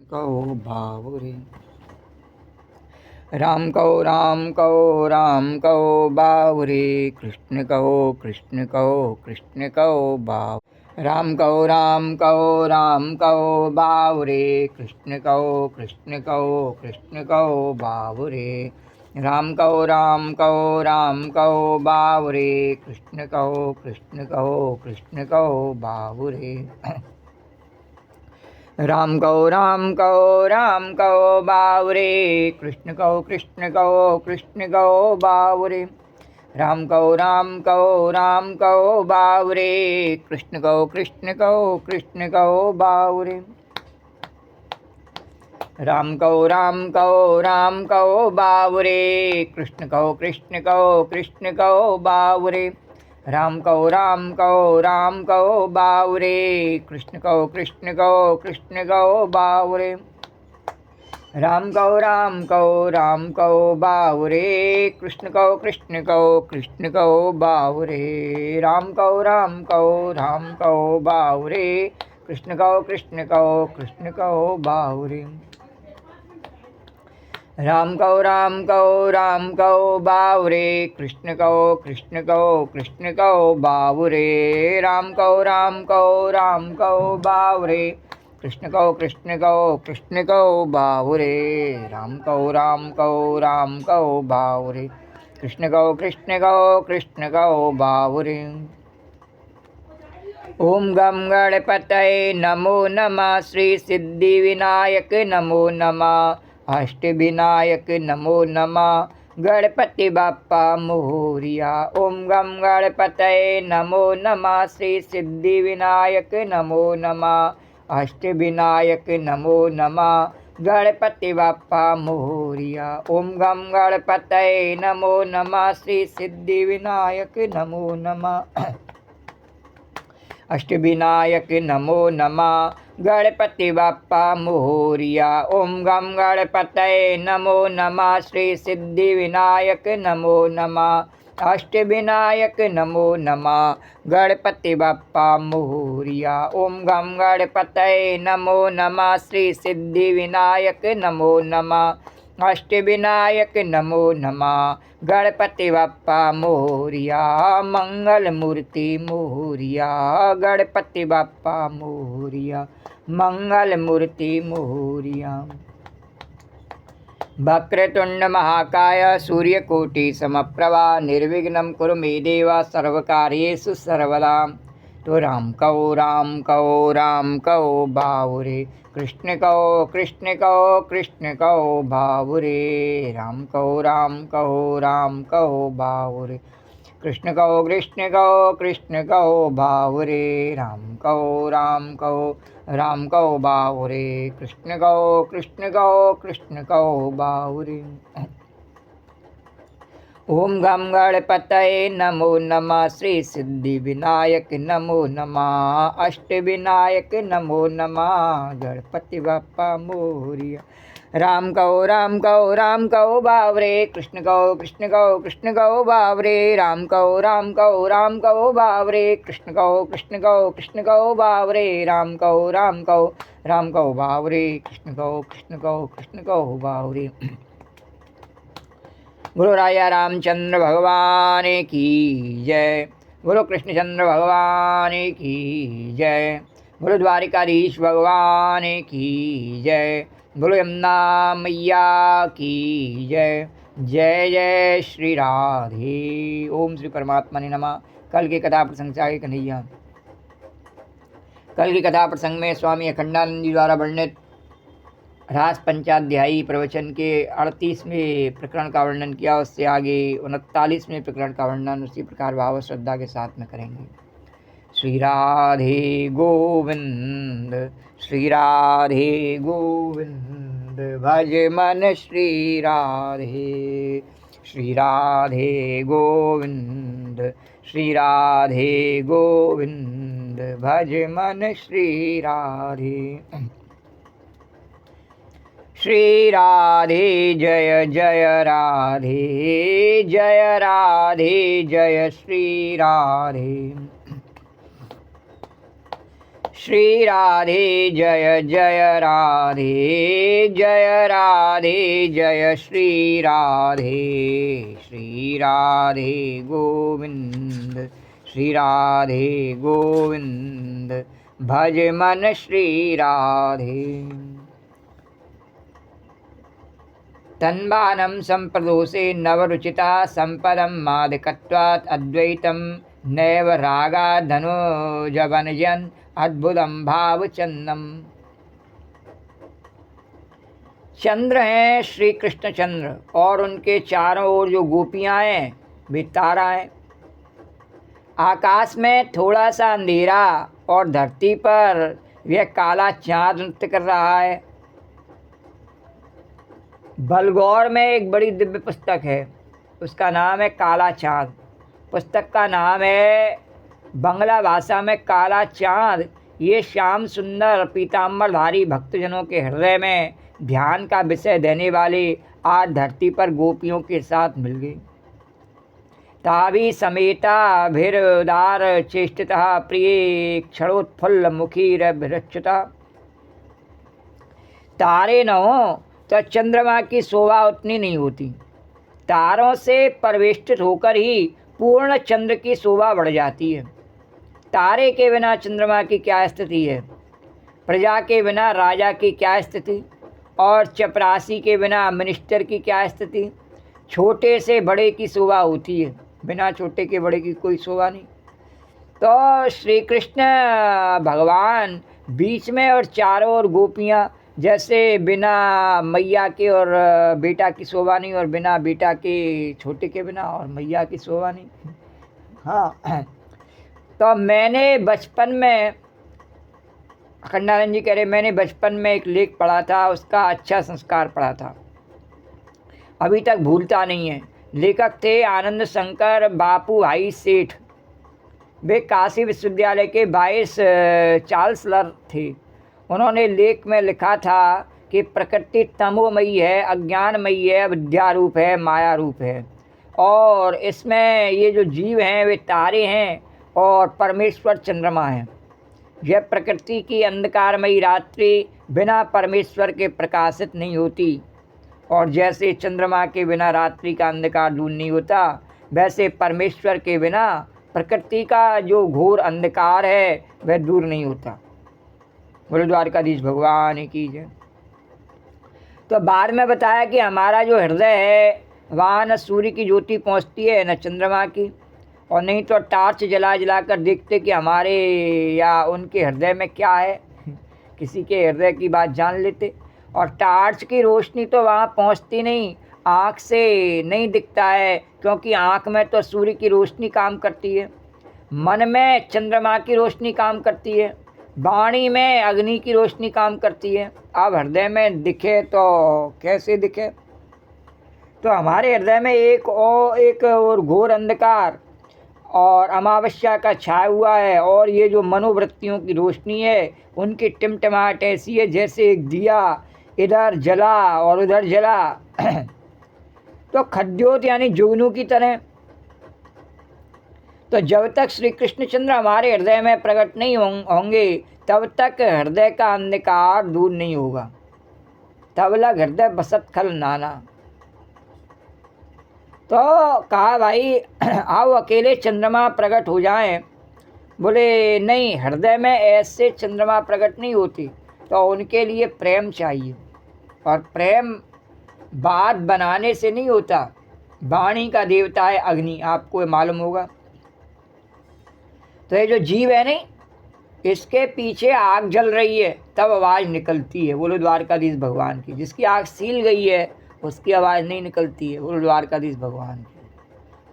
कहो बावरे। राम कहो राम कहो राम कहो बावरे, कृष्ण कहो कृष्ण कहो कृष्ण कहो बाव। राम कहो राम कहो राम कहो बावरे, कृष्ण कहो कृष्ण कहो कृष्ण कहो बावरे। राम कहो राम कहो राम कहो बावरे, कृष्ण कहो कृष्ण कहो कृष्ण कहो बावरे। राम कहो राम कहो राम कहो बावरे, कृष्ण कहो कृष्ण कहो कृष्ण कहो बावरे। राम कहो राम कहो राम कहो बावरे, कृष्ण कहो कृष्ण कहो कृष्ण कहो बावरे। राम कहो राम कहो राम कहो बावरे, कृष्ण कहो कृष्ण कहो कृष्ण कहो बावरे। राम कहो राम कहो राम कहो बावरे, कृष्ण कहो कृष्ण कहो कृष्ण कहो बावरे। राम कहो राम कहो राम कहो बावरे, कृष्ण कहो कृष्ण कहो कृष्ण कहो बावरे। राम कहो राम कहो राम कहो बावरे, कृष्ण कहो कृष्ण कहो कृष्ण कहो बावरे। राम कहो राम कहो राम कहो बावरे, कृष्ण कहो कृष्ण कहो कृष्ण कहो बावरे। राम कहो राम कहो राम कहो बावरे, कृष्ण कहो कृष्ण कहो कृष्ण कहो बावरे। राम कहो राम कहो राम कहो बावरे, कृष्ण कहो कृष्ण कहो कृष्ण कहो बावरे। ओम गम गणपतये नमो नमः, श्री सिद्धि विनायक नमो नमः, अष्टविनायक नमो नमः, गणपति बाप्पा मोरिया। ओम गम गणपतये नमो नमः, श्री सिद्धि विनायक नमो नमः, अष्टविनायक नमो नमः, गणपति बाप्पा मोरिया। ओम गम गणपतये नमो नमः, श्री सिद्धि विनायक नमो नमः, अष्टविनायक नमो नमः, गणपति बाप्पा मोरिया। ओम गम गणपतये नमो नमः, श्री सिद्धि विनायक नमो नमः, अष्टविनायक नमो नमः, गणपति बाप्पा मोरिया। ओम गम गणपतये नमो नमः, श्री सिद्धि विनायक नमो नमः, अष्टविनायक नमो नमः, गणपति बाप्पा मोरिया। मंगल मूर्ति मोरिया, गणपति बाप्पा मोरिया, मंगल मूर्ति मोरिया। वक्रतुंड महाकाय सूर्यकोटि समप्रभा, निर्विघ्नं कुरु मे देव सर्वकार्येषु सर्वदा। तो राम कहो राम कहो राम कहो बावरे, कृष्ण कहो कृष्ण कहो कृष्ण कहो बावरे। राम कहो राम कहो राम कहो बावरे, कृष्ण कहो कृष्ण कहो कृष्ण कहो बावरे। राम कहो राम कहो राम कहो बावरे, कृष्ण कहो कृष्ण कहो कृष्ण कहो बावरे। ओम गम गणपतये नमो नमः, श्री सिद्धि विनायक नमो नमः, अष्टविनायक नमो नमः, गणपति बाप्पा मोरिया। राम कहो राम कहो राम कहो बावरे, कृष्ण कहो कृष्ण कहो कृष्ण कहो बावरे। राम कहो राम कहो राम कहो बावरे, कृष्ण कहो कृष्ण कहो कृष्ण कहो बावरे। राम कहो राम कहो राम कहो बावरे, कृष्ण कहो कृष्ण कहो कृष्ण कहो बावरे। गुरु राजा रामचंद्र भगवान की जय, गुरु कृष्णचंद्र भगवान की जय, गुरु द्वारिकाधीश भगवान की जय, गुरु यमुना मैया की जय। जय जय श्री राधे। ओम श्री परमात्मा ने नमः। कल की कथा प्रसंग से आगे कन्हैया। कल की कथा प्रसंग में स्वामी अखंडानंद जी द्वारा वर्णित रास पंचाध्यायी प्रवचन के 38वें प्रकरण का वर्णन किया, उससे आगे 39वें प्रकरण का वर्णन उसी प्रकार भाव श्रद्धा के साथ में करेंगे। श्री राधे गोविंद, श्री राधे गोविंद, भज मन श्री राधे, श्री राधे गोविंद, श्री राधे गोविंद, भज मन श्री राधे। श्री राधे जय जय राधे, जय राधे जय श्री राधे। श्री राधे जय जय राधे जय राधे जय श्री राधे गोविंद श्री राधे गोविंद भज मन श्री राधे। तन्बानं संप्रदोषे नवरुचिता संपदं मादकत्वात् अद्वैतं नैव रागाधनुजवनयन् अद्भुतम भावचंदम। चंद्र हैं श्री कृष्ण चंद्र और उनके चारों ओर जो गोपियां हैं वे तारा हैं। आकाश में थोड़ा सा अंधेरा और धरती पर वह काला चांद नृत्य कर रहा है। बलगौर में एक बड़ी दिव्य पुस्तक है, उसका नाम है काला चांद। पुस्तक का नाम है बंगला भाषा में काला चांद। ये श्याम सुंदर पीताम्बरधारी भक्तजनों के हृदय में ध्यान का विषय देने वाले आज धरती पर गोपियों के साथ मिल गए। ताभी समेता भीरुदार चेष्टिता प्रिय क्षणोत्फुल्ल मुखी रक्षता। तारे न हो तो चंद्रमा की शोभा उतनी नहीं होती। तारों से परिवेष्टित होकर ही पूर्ण चंद्र की शोभा बढ़ जाती है। तारे के बिना चंद्रमा की क्या स्थिति है, प्रजा के बिना राजा की क्या स्थिति, और चपरासी के बिना मिनिस्टर की क्या स्थिति। छोटे से बड़े की शोभा होती है, बिना छोटे के बड़े की कोई शोभा नहीं। तो श्री कृष्ण भगवान बीच में और चारों ओर गोपियाँ, जैसे बिना मैया के और बेटा की शोभा नहीं, और बिना बेटा के छोटे के बिना और मैया की शोभा नहीं। हाँ, तो मैंने बचपन में, अखंडानंद जी कह रहे, मैंने बचपन में एक लेख पढ़ा था, उसका अच्छा संस्कार पढ़ा था, अभी तक भूलता नहीं है। लेखक थे आनंद शंकर बापू भाई सेठ। वे काशी विश्वविद्यालय के वाइस चांसलर थे। उन्होंने लेख में लिखा था कि प्रकृति तमोमयी है, अज्ञानमयी है, विद्या रूप है, माया रूप है, और इसमें ये जो जीव हैं वे तारे हैं और परमेश्वर चंद्रमा है। यह प्रकृति की अंधकारमयी रात्रि बिना परमेश्वर के प्रकाशित नहीं होती, और जैसे चंद्रमा के बिना रात्रि का अंधकार दूर नहीं होता, वैसे परमेश्वर के बिना प्रकृति का जो घोर अंधकार है वह दूर नहीं होता। बोलो द्वारकाधीश भगवान की जय। तो बाद में बताया कि हमारा जो हृदय है वहाँ न सूर्य की ज्योति पहुँचती है न चंद्रमा की, और नहीं तो टार्च जला जला कर देखते कि हमारे या उनके हृदय में क्या है, किसी के हृदय की बात जान लेते। और टार्च की रोशनी तो वहाँ पहुँचती नहीं, आँख से नहीं दिखता है, क्योंकि आँख में तो सूर्य की रोशनी काम करती है, मन में चंद्रमा की रोशनी काम करती है, वाणी में अग्नि की रोशनी काम करती है। अब हृदय में दिखे तो कैसे दिखे। तो हमारे हृदय में एक और घोर अंधकार और अमावस्या का छाया हुआ है, और ये जो मनोवृत्तियों की रोशनी है उनकी टिमटिमाहट ऐसी है जैसे एक दिया इधर जला और उधर जला, तो खद्योत यानी जुगनू की तरह। तो जब तक श्री कृष्णचंद्र हमारे हृदय में प्रकट नहीं होंगे तब तक हृदय का अंधकार दूर नहीं होगा। तब लग हृदय बसत खल नाना। तो कहा भाई आओ अकेले चंद्रमा प्रकट हो जाएं। बोले नहीं, हृदय में ऐसे चंद्रमा प्रकट नहीं होती, तो उनके लिए प्रेम चाहिए, और प्रेम बात बनाने से नहीं होता। वाणी का देवता है अग्नि, आपको मालूम होगा। तो ये जो जीव है नहीं, इसके पीछे आग जल रही है तब आवाज़ निकलती है। बोलो द्वारकाधीश भगवान की। जिसकी आग सील गई है उसकी आवाज़ नहीं निकलती है। बोलो द्वारकाधीश भगवान की।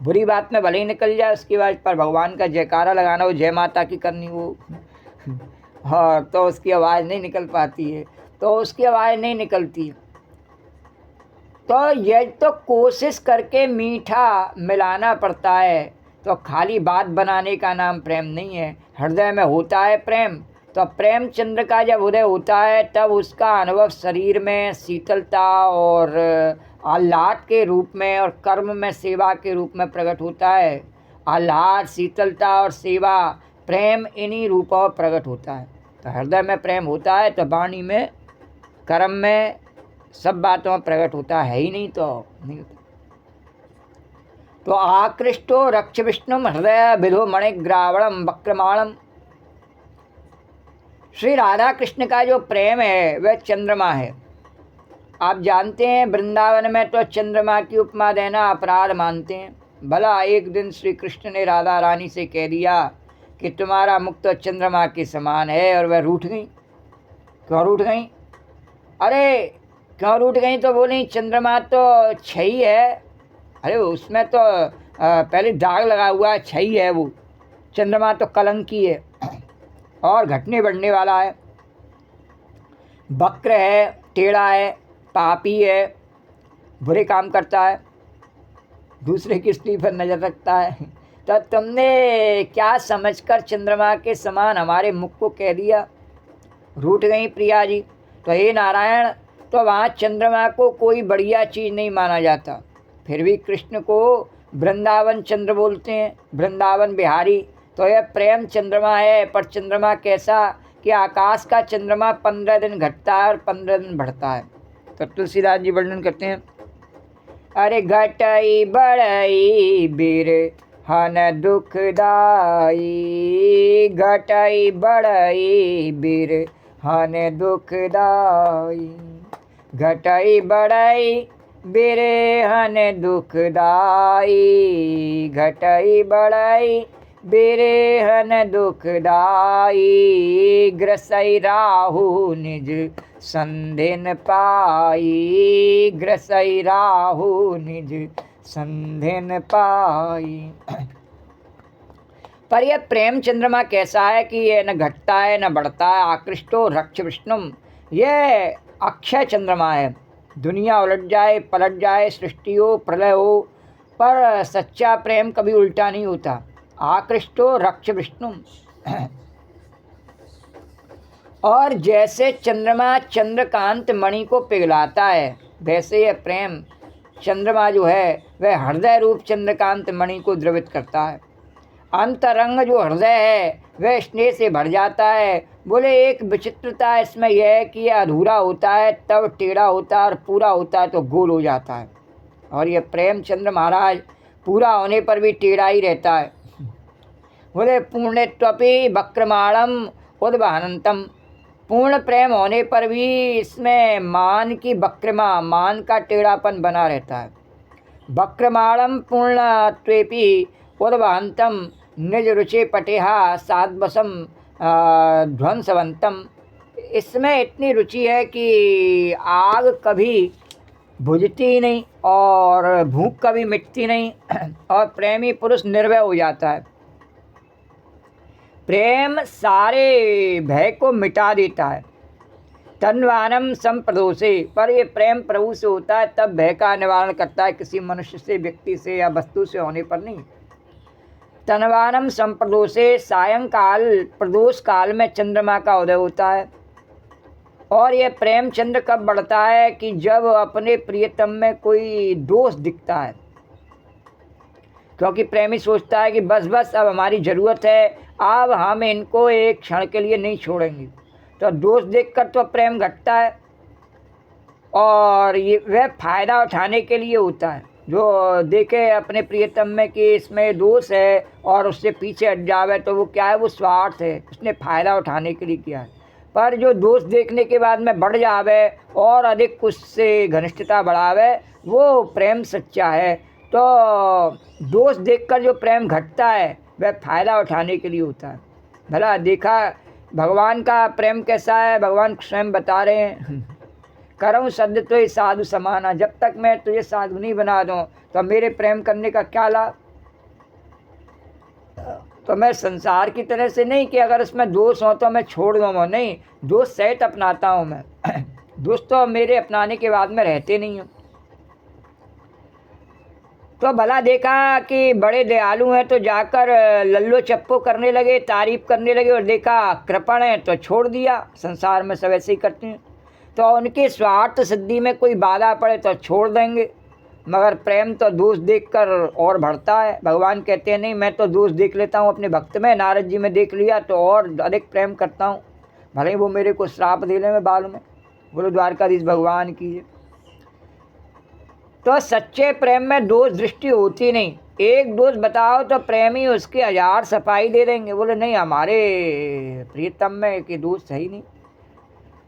बुरी बात में भले ही निकल जाए उसकी आवाज़, पर भगवान का जयकारा लगाना हो, जय माता की करनी हो, हाँ, तो उसकी आवाज़ नहीं निकल पाती है, तो उसकी आवाज़ नहीं निकलती। तो ये तो कोशिश करके मीठा मिलाना पड़ता है। तो खाली बात बनाने का नाम प्रेम नहीं है। हृदय में होता है प्रेम, तो प्रेम चंद्र का जब उदय होता है तब उसका अनुभव शरीर में शीतलता और आह्लाद के रूप में और कर्म में सेवा के रूप में प्रकट होता है। आह्लाद, शीतलता और सेवा, प्रेम इन्हीं रूपों में प्रकट होता है। तो हृदय में प्रेम होता है तो वाणी में, कर्म में, सब बातों में प्रकट होता है ही नहीं तो नहीं होता। तो आकृष्टो रक्ष विष्णुम हृदय विधो मणिग्रावणम वक्रमाणम। श्री राधा कृष्ण का जो प्रेम है वह चंद्रमा है। आप जानते हैं वृंदावन में तो चंद्रमा की उपमा देना अपराध मानते हैं। भला एक दिन श्री कृष्ण ने राधा रानी से कह दिया कि तुम्हारा मुख तो चंद्रमा के समान है, और वह रूठ गई। क्यों रूठ गई? अरे क्यों रूठ गई? तो बोली चंद्रमा तो छई है। अरे उसमें तो पहले दाग लगा हुआ है, छई है वो। चंद्रमा तो कलंकी है और घटने बढ़ने वाला है, वक्र है, टेढ़ा है, पापी है, बुरे काम करता है, दूसरे की स्त्री पर नज़र रखता है। तो तुमने क्या समझकर चंद्रमा के समान हमारे मुख को कह दिया? रूठ गई प्रिया जी। तो हे नारायण, तो वहाँ चंद्रमा को कोई बढ़िया चीज़ नहीं माना जाता, फिर भी कृष्ण को वृंदावन चंद्र बोलते हैं, वृंदावन बिहारी। तो यह प्रेम चंद्रमा है, पर चंद्रमा कैसा कि आकाश का चंद्रमा 15 दिन घटता है और 15 दिन बढ़ता है। तो तुलसीदास जी वर्णन करते हैं, अरे घटई बढ़ई बीर हन दुखदाई, घटई बढ़ई बीर हन दुखदाई, घटई बढ़ई बीरे हन दुखदाई, घटई बढ़ई बीरे हन दुखदाई, ग्रसई राहु निज संधिन पाई, ग्रसई राहु निज संधिन पाई। पर यह प्रेम चंद्रमा कैसा है कि यह न घटता है न बढ़ता है। आकृष्टो रक्ष विष्णुम, यह अक्षय चंद्रमा है। दुनिया उलट जाए, पलट जाए, सृष्टि हो, प्रलय हो, पर सच्चा प्रेम कभी उल्टा नहीं होता। आकृष्टो रक्ष विष्णुम। और जैसे चंद्रमा चंद्रकांत मणि को पिघलाता है, वैसे यह प्रेम चंद्रमा जो है वह हृदय रूप चंद्रकांत मणि को द्रवित करता है। अंतरंग जो हृदय है वह स्नेह से भर जाता है। बोले एक विचित्रता इसमें यह है कि यह अधूरा होता है तब टेढ़ा होता है, और पूरा होता है तो गोल हो जाता है। और यह प्रेमचंद्र महाराज पूरा होने पर भी टेढ़ा ही रहता है। बोले पूर्णत्वपि वक्रमाणम उद्वहनंतम, पूर्ण प्रेम होने पर भी इसमें मान की वक्रमा, मान का टेढ़ापन बना रहता है। वक्रमाणम पूर्णत्वेपि उद्वहंतम निज रुचि पटेहा साधवसम ध्वंसवंतम। इसमें इतनी रुचि है कि आग कभी बुझती ही नहीं और भूख कभी मिटती नहीं, और प्रेमी पुरुष निर्भय हो जाता है। प्रेम सारे भय को मिटा देता है। तन्वानम संप्रदोषे, पर ये प्रेम प्रभु से होता है तब भय का निवारण करता है, किसी मनुष्य से, व्यक्ति से या वस्तु से होने पर नहीं। तन्वानम संप्रदोषे, सायंकाल प्रदोष काल में चंद्रमा का उदय होता है। और ये प्रेम चंद्र कब बढ़ता है कि जब अपने प्रियतम में कोई दोष दिखता है, क्योंकि प्रेमी सोचता है कि बस बस अब हमारी ज़रूरत है, अब हम इनको एक क्षण के लिए नहीं छोड़ेंगे। तो दोष देखकर तो प्रेम घटता है, और ये वह फ़ायदा उठाने के लिए होता है। जो देखे अपने प्रियतम में कि इसमें दोष है और उससे पीछे हट जावे, तो वो क्या है, वो स्वार्थ है, उसने फ़ायदा उठाने के लिए किया है। पर जो दोष देखने के बाद में बढ़ जावे और अधिक उससे घनिष्ठता बढ़ावे, वो प्रेम सच्चा है। तो दोष देखकर जो प्रेम घटता है वह फ़ायदा उठाने के लिए होता है। भला देखा भगवान का प्रेम कैसा है, भगवान स्वयं बता रहे हैं, करऊँ सद्य तो ये साधु समाना, जब तक मैं तुझे साधु नहीं बना दूँ तो मेरे प्रेम करने का क्या लाभ। तो मैं संसार की तरह से नहीं कि अगर उसमें दोष हो तो मैं छोड़ दूँ, नहीं, दोष सहित अपनाता हूँ मैं। दोष तो मेरे अपनाने के बाद में रहते नहीं हूँ। तो भला देखा कि बड़े दयालु हैं तो जाकर लल्लो चप्पो करने लगे, तारीफ करने लगे, और देखा कृपण है तो छोड़ दिया। संसार में सब ऐसे ही करते हैं। तो उनके स्वार्थ सिद्धि में कोई बाधा पड़े तो छोड़ देंगे, मगर प्रेम तो दोष देखकर और बढ़ता है। भगवान कहते हैं नहीं, मैं तो दोष देख लेता हूँ अपने भक्त में, नारद जी में देख लिया तो और अधिक प्रेम करता हूँ। भले ही वो मेरे को श्राप दे ले, मैं बाद में। बोलो द्वारकाधीश भगवान की। तो सच्चे प्रेम में दोष दृष्टि होती नहीं। एक दोष बताओ तो प्रेमी उसके 1000 सफाई दे देंगे। बोले नहीं, हमारे प्रियतम में कि दोष है ही नहीं।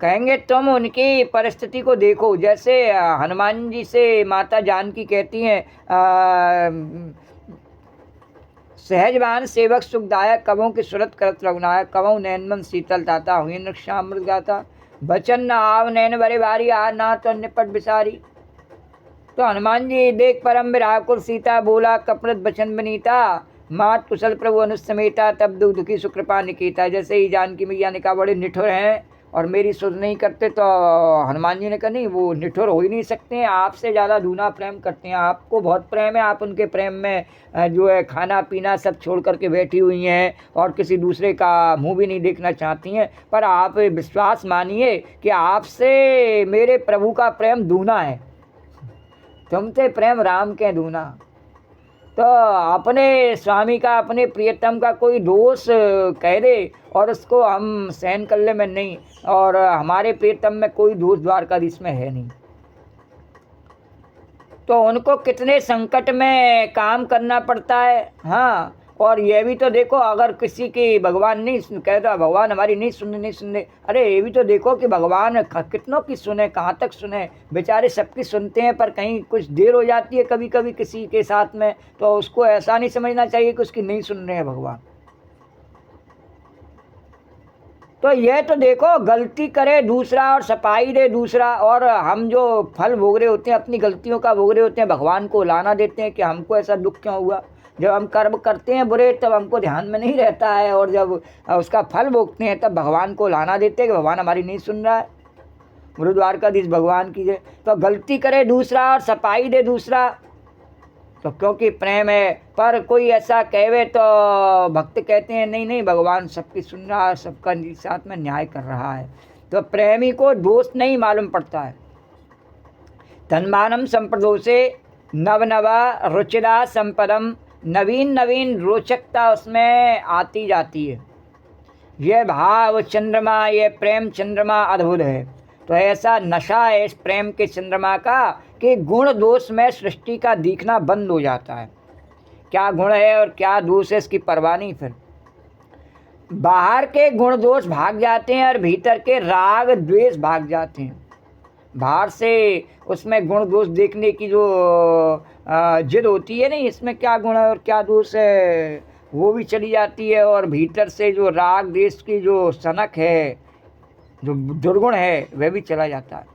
कहेंगे तुम उनकी परिस्थिति को देखो। जैसे हनुमान जी से माता जानकी कहती हैं, सहजवान सेवक सुखदायक, कवों की सुरत करत रघुनायक, कवों नैनमन शीतल ताता, हुई श्यामृत गाता, बचन न आव नैन बरे बारी, आ ना तो निपट बिसारी। तो हनुमान जी देख परम विराकुल सीता, बोला कपड़त बचन बनीता, मात कुशल प्रभु अनुसमेता, तब दुख दुखी सुकृपा निकेता। जैसे ही जानकी मैया ने कहा बड़े निठुर हैं और मेरी सुध नहीं करते, तो हनुमान जी ने कहा नहीं, वो निठुर हो ही नहीं सकते हैं, आपसे ज़्यादा दूना प्रेम करते हैं, आपको बहुत प्रेम है, आप उनके प्रेम में जो है खाना पीना सब छोड़ करके बैठी हुई हैं और किसी दूसरे का मुंह भी नहीं देखना चाहती हैं। पर आप विश्वास मानिए कि आपसे मेरे प्रभु का प्रेम दूना है, तुमसे प्रेम राम के दूना। तो अपने स्वामी का, अपने प्रियतम का कोई दोष कह दे और उसको हम सहन कर ले में नहीं, और हमारे प्रियतम में कोई दोष द्वारकाधीश में है नहीं। तो उनको कितने संकट में काम करना पड़ता है। हाँ, और ये भी तो देखो, अगर किसी की भगवान नहीं कहता, भगवान हमारी नहीं सुनने, अरे ये भी तो देखो कि भगवान कितनों की सुने, कहाँ तक सुने। बेचारे सबकी सुनते हैं, पर कहीं कुछ देर हो जाती है कभी कभी किसी के साथ में, तो उसको ऐसा नहीं समझना चाहिए कि उसकी नहीं सुन रहे हैं भगवान। तो यह तो देखो, गलती करे दूसरा और सफाई दे दूसरा, और हम जो फल भोग रहे होते हैं, अपनी गलतियों का भोग रहे होते हैं, भगवान को लाना देते हैं कि हमको ऐसा दुख क्यों हुआ। जब हम कर्म करते हैं बुरे तब हमको ध्यान में नहीं रहता है, और जब उसका फल भोगते हैं तब भगवान को लाना देते हैं कि भगवान हमारी नहीं सुन रहा है। गुरु द्वारकाधीश भगवान की जय। तो गलती करे दूसरा और सफाई दे दूसरा, तो क्योंकि प्रेम है। पर कोई ऐसा कहे तो भक्त कहते हैं नहीं नहीं, भगवान सबकी सुन रहा है, सबका साथ में न्याय कर रहा है। तो प्रेमी को दोष नहीं मालूम पड़ता है। तन्मानम संप्रदोषे नवनवा रुचिरा संपदम, नवीन नवीन रोचकता उसमें आती जाती है। यह भाव चंद्रमा, यह प्रेम चंद्रमा अद्भुत है। तो ऐसा नशा है इस प्रेम के चंद्रमा का कि गुण दोष में सृष्टि का दिखना बंद हो जाता है। क्या गुण है और क्या दोष है इसकी परवाह नहीं। फिर बाहर के गुण दोष भाग जाते हैं और भीतर के राग द्वेष भाग जाते हैं। बाहर से उसमें गुण दोष देखने की जो जिद होती है, नहीं इसमें क्या गुण है और क्या दोष है, वो भी चली जाती है। और भीतर से जो राग द्वेष की जो सनक है, जो दुर्गुण है, वह भी चला जाता है।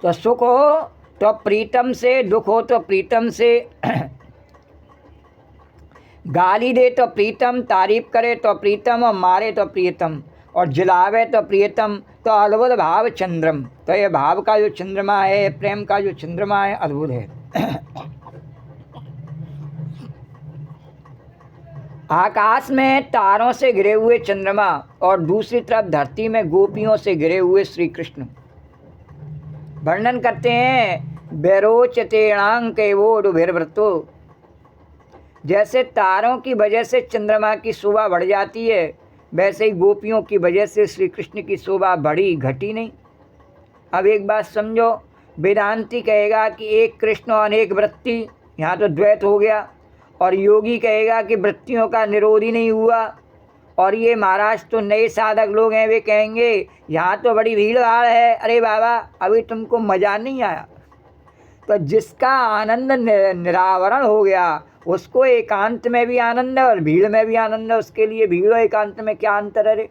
तो सुख हो तो प्रीतम से, दुख हो तो प्रीतम से, गाली दे तो प्रीतम, तारीफ करे तो प्रीतम, और मारे तो प्रियतम, और जिलावे तो प्रियतम। तो अद्भुत भाव चंद्रम। तो ये भाव का जो चंद्रमा है, प्रेम का जो चंद्रमा है, अद्भुत है। आकाश में तारों से घिरे हुए चंद्रमा और दूसरी तरफ धरती में गोपियों से घिरे हुए श्री कृष्ण। वर्णन करते हैं, बैरोचतेणांक वोडुभिर्वृतो। जैसे तारों की वजह से चंद्रमा की शोभा बढ़ जाती है, वैसे ही गोपियों की वजह से श्री कृष्ण की शोभा बढ़ी घटी नहीं। अब एक बात समझो, वेदांती कहेगा कि एक कृष्ण और अनेक वृत्ति, यहाँ तो द्वैत हो गया। और योगी कहेगा कि वृत्तियों का निरोध ही नहीं हुआ। और ये महाराज तो नए साधक लोग हैं, वे कहेंगे यहाँ तो बड़ी भीड़ भाड़ है। अरे बाबा, अभी तुमको मज़ा नहीं आया। तो जिसका आनंद निरावरण हो गया, उसको एकांत में भी आनंद है और भीड़ में भी आनंद है। उसके लिए भीड़ और एकांत में क्या अंतर है रे?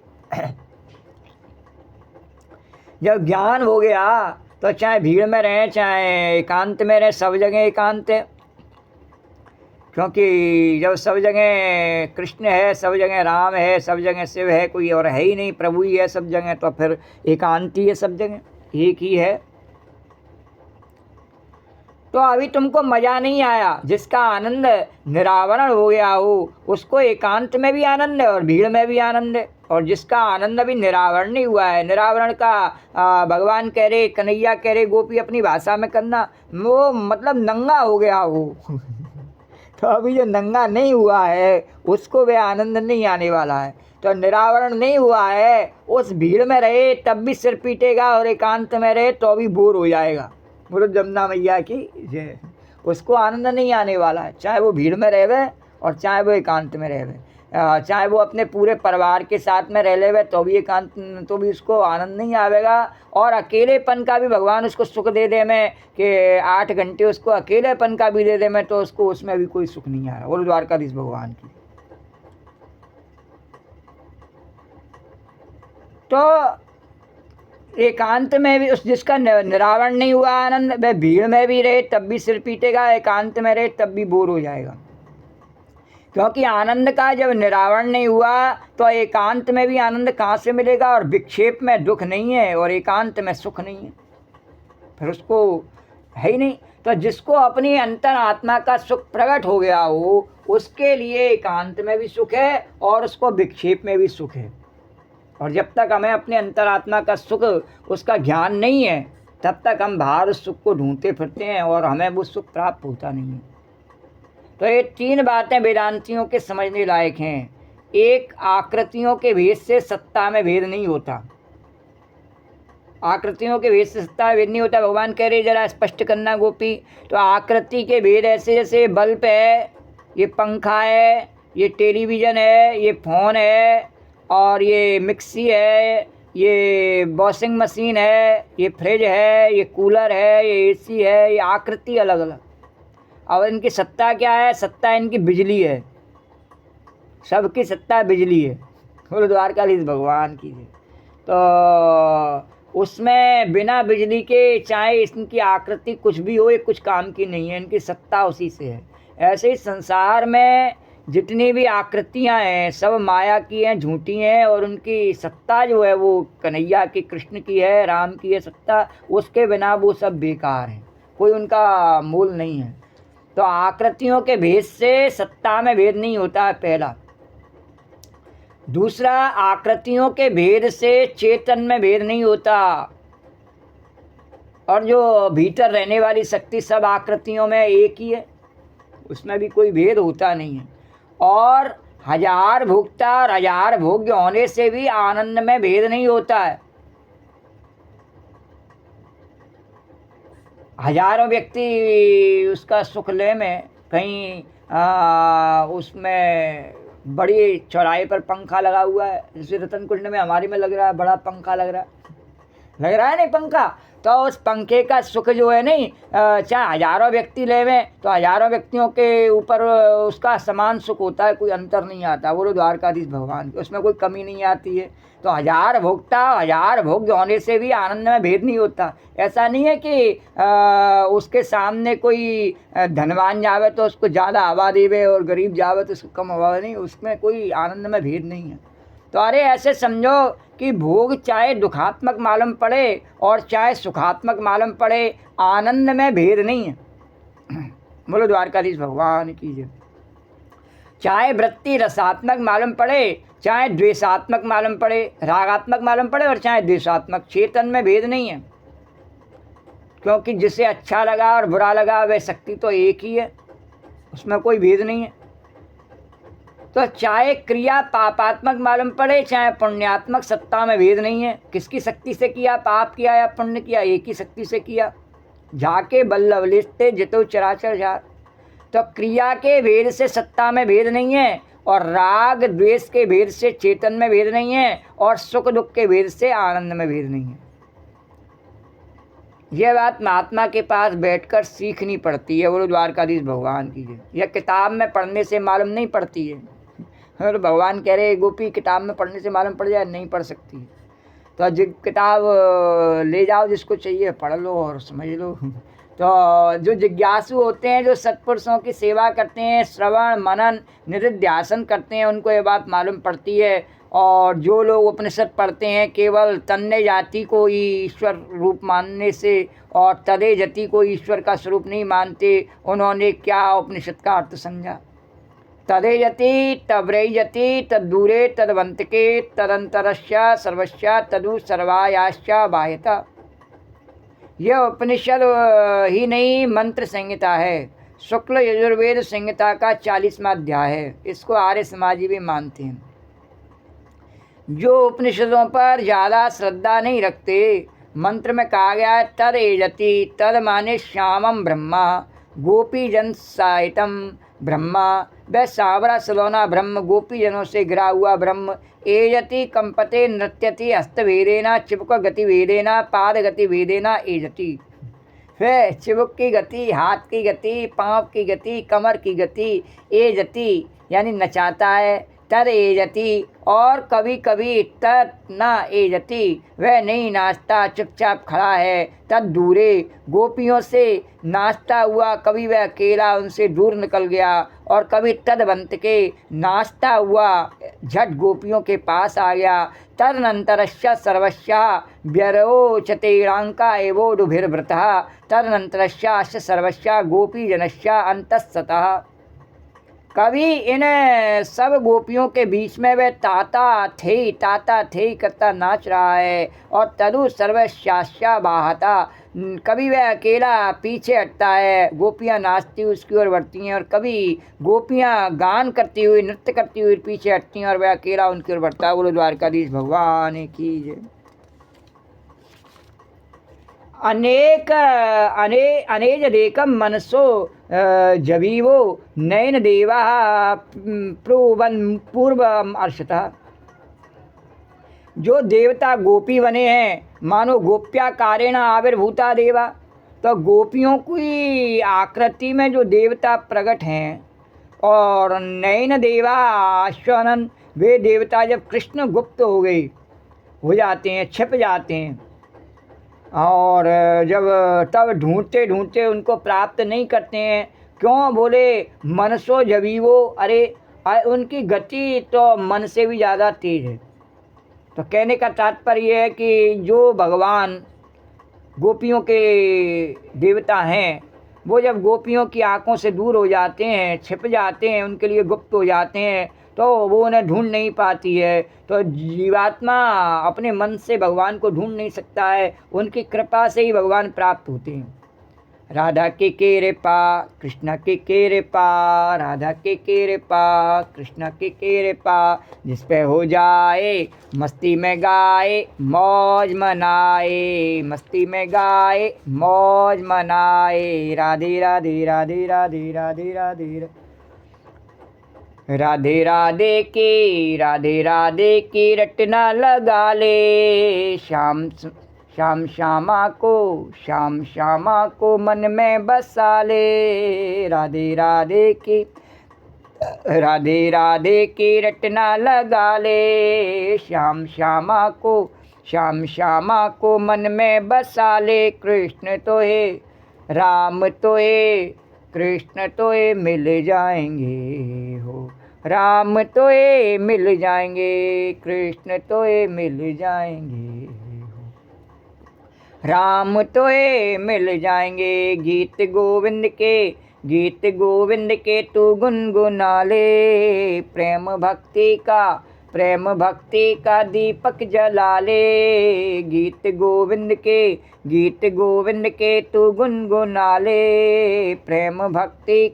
जब ज्ञान हो गया तो चाहे भीड़ में रहें चाहे एकांत में रहें, सब जगह एकांत है। क्योंकि जब सब जगह कृष्ण है, सब जगह राम है, सब जगह शिव है, कोई और है ही नहीं, प्रभु ही है सब जगह, तो फिर एकांत ही है सब जगह, एक ही है। तो अभी तुमको मज़ा नहीं आया। जिसका आनंद निरावरण हो गया हो, उसको एकांत में भी आनंद है और भीड़ में भी आनंद है। और जिसका आनंद अभी निरावरण नहीं हुआ है, निरावरण का भगवान कह रहे, कन्हैया कह रहे, गोपी अपनी भाषा में करना, वो मतलब नंगा हो गया हो। तो अभी जो नंगा नहीं हुआ है, उसको वह आनंद नहीं आने वाला है। तो निरावरण नहीं हुआ है, उस भीड़ में रहे तब भी सिर पीटेगा और एकांत में रहे तो भी बोर हो जाएगा। बोलो जमुना मैया की जय। उसको आनंद नहीं आने वाला है, चाहे वो भीड़ में रहे और चाहे वो एकांत में रहे, चाहे वो अपने पूरे परिवार के साथ में रह ले तो भी एकांत तो भी उसको आनंद नहीं आवेगा। और अकेलेपन का भी भगवान उसको सुख दे दे में कि 8 घंटे उसको अकेलेपन का भी दे दे में तो उसको उसमें भी कोई सुख नहीं आ रहा। बोलो द्वारकाधीश भगवान की। तो एकांत में भी उस जिसका निरावरण नहीं हुआ आनंद, वह भीड़ में भी रहे तब भी सिर पीटेगा, एकांत में रहे तब भी बोर हो जाएगा। क्योंकि आनंद का जब निरावरण नहीं हुआ तो एकांत में भी आनंद कहाँ से मिलेगा। और विक्षेप में दुख नहीं है और एकांत में सुख नहीं है, फिर उसको है ही नहीं। तो जिसको अपनी अंतर आत्मा का सुख प्रकट हो गया हो उसके लिए एकांत में भी सुख है और उसको विक्षेप में भी सुख है। और जब तक हमें अपने अंतरात्मा का सुख उसका ज्ञान नहीं है तब तक हम बाहर उस सुख को ढूंढते फिरते हैं और हमें वो सुख प्राप्त होता नहीं है। तो ये 3 बातें वेदांतियों के समझने लायक हैं। एक, आकृतियों के भेद से सत्ता में भेद नहीं होता। आकृतियों के भेद से सत्ता में भेद नहीं होता। भगवान कह रहे जरा स्पष्ट करना गोपी। तो आकृति के भेद ऐसे जैसे बल्ब है, ये पंखा है, ये टेलीविज़न है, ये फ़ोन है, और ये मिक्सी है, ये वॉशिंग मशीन है, ये फ्रिज है, ये कूलर है, ये एसी है। ये आकृति अलग अलग। और इनकी सत्ता क्या है? सत्ता इनकी बिजली है। सबकी सत्ता बिजली है। बोलो द्वारकाधीश भगवान की। तो उसमें बिना बिजली के चाहे इनकी आकृति कुछ भी हो, ये कुछ काम की नहीं है। इनकी सत्ता उसी से है। ऐसे ही संसार में जितनी भी आकृतियां हैं सब माया की हैं, झूठी हैं, और उनकी सत्ता जो है वो कन्हैया की, कृष्ण की है, राम की है सत्ता। उसके बिना वो सब बेकार हैं, कोई उनका मूल नहीं है। तो आकृतियों के भेद से सत्ता में भेद नहीं होता है, पहला। दूसरा, आकृतियों के भेद से चेतन में भेद नहीं होता। और जो भीतर रहने वाली शक्ति सब आकृतियों में एक ही है, उसमें भी कोई भेद होता नहीं है। और हजार भोक्ता और हजार भोग्य होने से भी आनंद में भेद नहीं होता है। हजारों व्यक्ति उसका सुख ले में कहीं उसमें बड़ी चौराहे पर पंखा लगा हुआ है, जैसे रतन कुंड में हमारे में लग रहा है, बड़ा पंखा लग रहा है नहीं पंखा। तो उस पंखे का सुख जो है नहीं, चाहे हजारों व्यक्ति ले में तो हजारों व्यक्तियों के ऊपर उसका समान सुख होता है, कोई अंतर नहीं आता। बोलो द्वारकाधीश भगवान, उसमें कोई कमी नहीं आती है। तो हजार भोक्ता हजार भोग्य होने से भी आनंद में भेद नहीं होता। ऐसा नहीं है कि उसके सामने कोई धनवान जावे तो उसको ज़्यादा हवा देवे और गरीब जावे तो उसको कम हवा, नहीं, उसमें कोई आनंद में भेद नहीं है। तो अरे ऐसे समझो कि भोग चाहे दुखात्मक मालूम पड़े और चाहे सुखात्मक मालूम पड़े, आनंद में भेद नहीं है। बोलो द्वारकाधीश भगवान की जय। चाहे वृत्ति रसात्मक मालूम पड़े, चाहे द्वेषात्मक मालूम पड़े, रागात्मक मालूम पड़े, और चाहे द्वेषात्मक, चेतन में भेद नहीं है। क्योंकि जिसे अच्छा लगा और बुरा लगा वह शक्ति तो एक ही है, उसमें कोई भेद नहीं है। तो चाहे क्रिया पापात्मक मालूम पड़े चाहे पुण्यात्मक, सत्ता में भेद नहीं है। किसकी शक्ति से किया, पाप किया या पुण्य किया, एक ही शक्ति से किया। जाके बल्लभ लिस्ते जितो चराचर जात। तो क्रिया के भेद से सत्ता में भेद नहीं है, और राग द्वेष के भेद से चेतन में भेद नहीं है, और सुख दुख के भेद से आनंद में भेद नहीं है। यह बात महात्मा के पास बैठकर सीखनी पड़ती है। बोलो द्वारकाधीश भगवान की जय। यह किताब में पढ़ने से मालूम नहीं पड़ती है। और भगवान कह रहे गोपी किताब में पढ़ने से मालूम पड़ जाए, नहीं पढ़ सकती। तो किताब ले जाओ, जिसको चाहिए पढ़ लो और समझ लो। तो जो जिज्ञासु होते हैं, जो सत्पुरुषों की सेवा करते हैं, श्रवण मनन निधिध्यासन करते हैं, उनको ये बात मालूम पड़ती है। और जो लोग उपनिषद पढ़ते हैं केवल तन्ने जाति को ईश्वर रूप मानने से और तदे जति को ईश्वर का स्वरूप नहीं मानते, उन्होंने क्या उपनिषद का अर्थ समझा। तदे यति तब्रयति तद्दूरे तदवंतके तदंतरस्य सर्वस्य तदु सर्वायाश्च बाह्यता। यह उपनिषद ही नहीं मंत्र संहिता है, शुक्ल यजुर्वेद संहिता का 40वां अध्याय है। इसको आर्य समाजी भी मानते हैं। जो उपनिषदों पर ज़्यादा श्रद्धा नहीं रखते, मंत्र में कहा गया है तर एजति, तर माने श्यामम ब्रह्मा, गोपी जन साहितम ब्रह्मा, वह सावरा सलोना ब्रह्म, गोपी जनों से गिरा हुआ ब्रह्म। एजति कंपते नृत्यति हस्तभेदेना, चिपक गति भेदेना, पाद गति भेदेना एजति। वह चिबुक की गति, हाथ की गति, पाँव की गति, कमर की गति, एजति यानी नचाता है। तर एजति, और कभी कभी तर न एजति, वह नहीं नाचता, चुपचाप खड़ा है। तद दूरे, गोपियों से नाचता हुआ कभी वह अकेला उनसे दूर निकल गया, और कभी तदवंत के नाचता हुआ झट गोपियों के पास आ गया। तदनंतरस्य सर्वस्या व्यरोचतेरांका एवोडुभिर्वृतः, तदनंतरस्य सर्वस्या गोपीजनस्य अंतस्ततः। कभी इन सब गोपियों के बीच में वह ताता थे करता नाच रहा है, और तनु सर्वस्यास्या बाहता, कभी वह अकेला पीछे हटता है, गोपियाँ नाचती हुई उसकी ओर बढ़ती हैं, और कभी गोपियाँ गान करती हुई नृत्य करती हुई पीछे हटती हैं, और वह अकेला उनकी ओर बढ़ता है। बोलो द्वारकाधीश भगवान की जय। अनेज देकम मनसो जबीवो नयन देवा पूर्व अर्षतः। जो देवता गोपी बने हैं, मानो गोप्याकारेण आविर्भूता देवा, तो गोपियों की आकृति में जो देवता प्रकट हैं, और नयन देवा आश्वनन, वे देवता जब कृष्ण गुप्त हो जाते हैं, छिप जाते हैं, और जब तब ढूंढते ढूंढते उनको प्राप्त नहीं करते हैं। क्यों? बोले मनसो जबीवो, अरे उनकी गति तो मन से भी ज़्यादा तेज है। तो कहने का तात्पर्य है कि जो भगवान गोपियों के देवता हैं, वो जब गोपियों की आंखों से दूर हो जाते हैं, छिप जाते हैं, उनके लिए गुप्त हो जाते हैं, तो वो उन्हें ढूंढ नहीं पाती है। तो जीवात्मा अपने मन से भगवान को ढूंढ नहीं सकता है, उनकी कृपा से ही भगवान प्राप्त होते हैं। राधा के कृपा, कृष्ण के कृपा, राधा के कृपा, कृष्ण के कृपा, जिस पे हो जाए मस्ती में गाए मौज मनाए, मस्ती में गाए मौज मनाए। राधे राधे राधे राधे राधे राधे राधे राधे की रटना लगा ले, श्याम श्यामा को मन में बसा ले। राधे राधे की रटना लगा ले, श्याम श्यामा को मन में बसा ले। कृष्ण तो है राम तो है, कृष्ण तो ये मिल जाएंगे हो, राम तो ये मिल जाएंगे, कृष्ण तो ये मिल जाएंगे हो, राम तो ये मिल जाएंगे। गीत गोविंद के तू गुनगुना ले, प्रेम भक्ति का दीपक जला ले। गीत गोविंद के तू गुनगुना ले, प्रेम भक्ति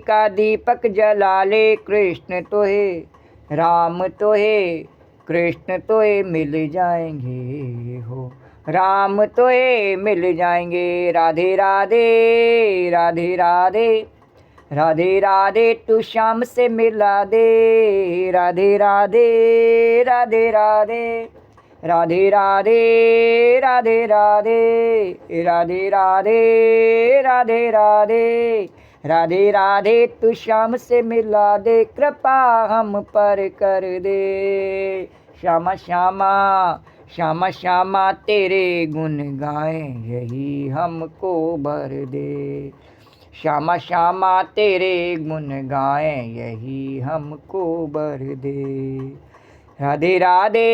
का दीपक जला ले। कृष्ण तो है राम तो है, कृष्ण तो ये मिल जाएंगे हो, राम तो ये मिल जाएंगे। राधे राधे तू श्याम से मिला दे। राधे राधे राधे राधे तू श्याम से मिला दे, कृपा हम पर कर दे। श्यामा तेरे गुण गाएं, यही हमको भर दे। श्यामा तेरे गुण गाएं, यही हमको भर दे। राधे राधे,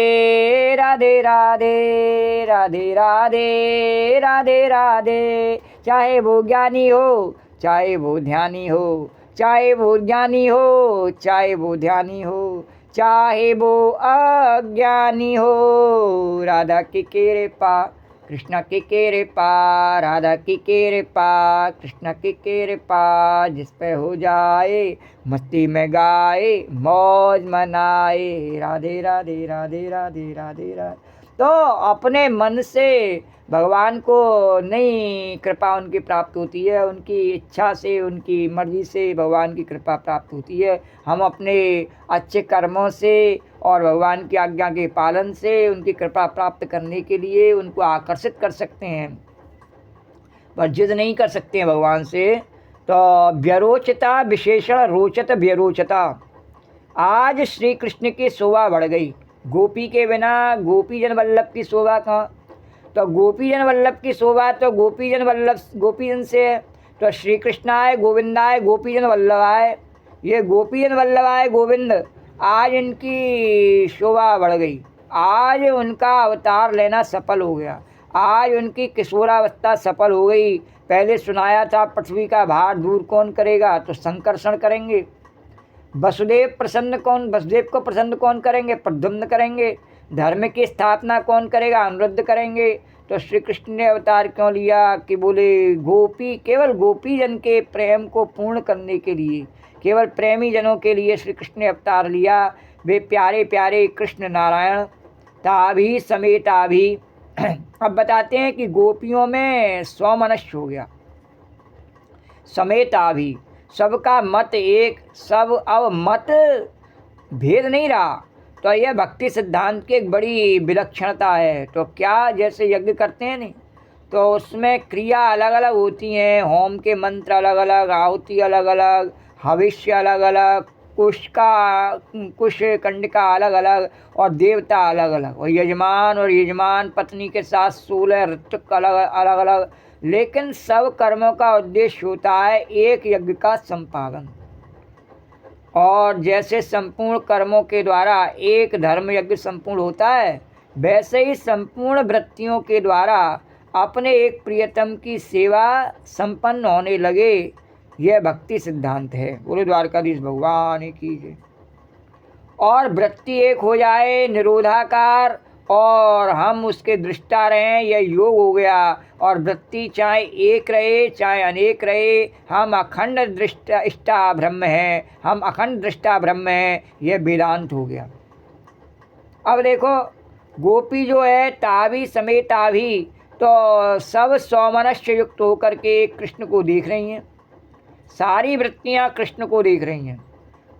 चाहे वो ज्ञानी हो, चाहे वो ध्यानी हो, चाहे वो ज्ञानी हो, चाहे वो ध्यानी हो, चाहे वो अज्ञानी हो। राधा की कृपा, कृष्ण की कृपा, राधा की कृपा, कृष्ण की कृपा जिस पे हो जाए, मस्ती में गाए मौज मनाए, राधे राधे राधे राधे राधे राधे। तो अपने मन से भगवान को नहीं कृपा उनकी प्राप्त होती है, उनकी इच्छा से, उनकी मर्जी से भगवान की कृपा प्राप्त होती है। हम अपने अच्छे कर्मों से और भगवान की आज्ञा के पालन से उनकी कृपा प्राप्त करने के लिए उनको आकर्षित कर सकते हैं, पर जिद नहीं कर सकते हैं भगवान से। तो व्यरोचता विशेषण रोचत व्यरोचता। आज श्री कृष्ण की शोभा बढ़ गई, गोपी के बिना गोपीजन वल्लभ की शोभा कहाँ। तो गोपीजन वल्लभ की शोभा तो गोपीजन वल्लभ गोपीजन से है। तो श्री कृष्ण आए, गोविंद आए, गोपीजन वल्लभ आए। ये गोपीजन वल्लभ आए गोविंद, आज इनकी शोभा बढ़ गई, आज उनका अवतार लेना सफल हो गया, आज उनकी किशोरावस्था सफल हो गई। पहले सुनाया था पृथ्वी का भार दूर कौन करेगा, तो संकर्षण करेंगे। वसुदेव को प्रसन्न कौन करेंगे, प्रद्युम्न करेंगे। धर्म की स्थापना कौन करेगा, अनिरुद्ध करेंगे। तो श्री कृष्ण ने अवतार क्यों लिया कि बोले गोपी, केवल गोपी जन के प्रेम को पूर्ण करने के लिए, केवल प्रेमी जनों के लिए श्री कृष्ण ने अवतार लिया। वे प्यारे प्यारे कृष्ण नारायण ताभी समेता भी। अब बताते हैं कि गोपियों में स्वमनस्य हो गया, समेता भी, सबका मत एक, सब अब मत भेद नहीं रहा। तो यह भक्ति सिद्धांत की एक बड़ी विलक्षणता है। तो क्या, जैसे यज्ञ करते हैं नहीं, तो उसमें क्रिया अलग अलग होती हैं, होम के मंत्र अलग अलग, आहुति अलग अलग, हविष्य अलग अलग, कुश कंडिका अलग अलग, और देवता अलग अलग, और यजमान पत्नी के साथ 16 ऋतुक अलग अलग, लेकिन सब कर्मों का उद्देश्य होता है एक यज्ञ का संपादन। और जैसे संपूर्ण कर्मों के द्वारा एक धर्म यज्ञ संपूर्ण होता है, वैसे ही संपूर्ण वृत्तियों के द्वारा अपने एक प्रियतम की सेवा संपन्न होने लगे। यह भक्ति सिद्धांत है। बोलो द्वारकाधीश भगवान की जय। और वृत्ति एक हो जाए निरोधाकार, और हम उसके दृष्टा रहें, यह योग हो गया। और वृत्ति चाहे एक रहे चाहे अनेक रहे, हम अखंड दृष्टा ब्रह्म हैं, हम अखंड दृष्टा ब्रह्म हैं, यह वेदांत हो गया। अब देखो, गोपी जो है ताभी समेताभी, तो सब सौमनस्य युक्त होकर के कृष्ण को देख रही हैं, सारी वृत्तियां कृष्ण को देख रही हैं।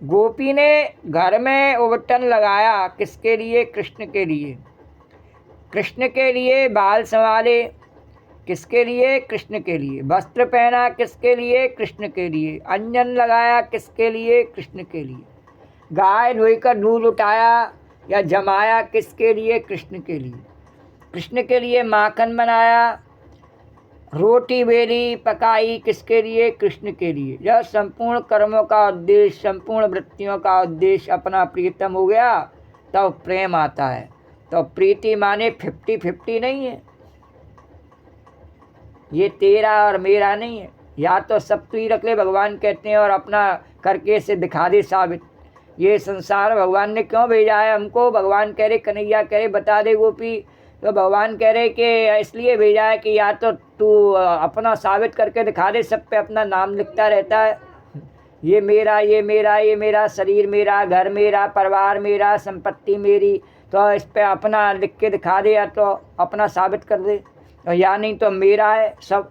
गोपी ने घर में उबटन लगाया, किसके लिए, कृष्ण के लिए। कृष्ण के लिए बाल संवाले, किसके लिए, कृष्ण के लिए। वस्त्र पहना, किसके लिए, कृष्ण के लिए। अंजन लगाया, किसके लिए, कृष्ण के लिए। गाय धोकर दूध उठाया या जमाया, किसके लिए, कृष्ण के लिए। कृष्ण के लिए माखन बनाया, रोटी बेली पकाई, किसके लिए, कृष्ण के लिए। जब संपूर्ण कर्मों का उद्देश्य, संपूर्ण वृत्तियों का उद्देश्य अपना प्रियतम हो गया, तब प्रेम आता है। तो प्रीति माने 50-50 नहीं है, ये तेरा और मेरा नहीं है। या तो सब तू ही रख ले, भगवान कहते हैं, और अपना करके से दिखा दे साबित। ये संसार भगवान ने क्यों भेजा है हमको, भगवान कह रहे, कन्हैया कह रहे बता दे गोपी, तो भगवान कह रहे कि इसलिए भेजा है कि या तो तू अपना साबित करके दिखा दे, सब पे अपना नाम लिखता रहता है, ये मेरा, ये मेरा, ये मेरा, शरीर मेरा, घर मेरा, परिवार मेरा, संपत्ति मेरी। तो इस पे अपना लिख के दिखा दे, या तो अपना साबित कर दे, और या नहीं तो मेरा है, सब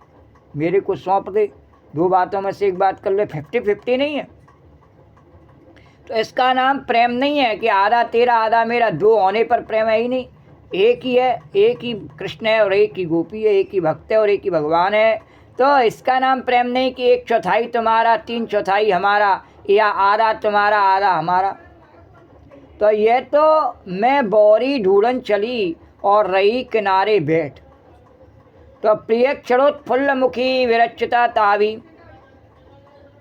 मेरे को सौंप दे। दो बातों में से एक बात कर ले, 50-50 नहीं है। तो इसका नाम प्रेम नहीं है कि आधा तेरा आधा मेरा, दो होने पर प्रेम है ही नहीं। एक ही है, एक ही कृष्ण है और एक ही गोपी है, एक ही भक्त है और एक ही भगवान है। तो इसका नाम प्रेम नहीं कि 1/4 तुम्हारा 3/4 हमारा, या आधा तुम्हारा आधा हमारा। तो ये तो मैं बौरी ढूंढन चली और रही किनारे बैठ, तो प्रिय क्षणोत्फुल्ल मुखी विरचिता तावी।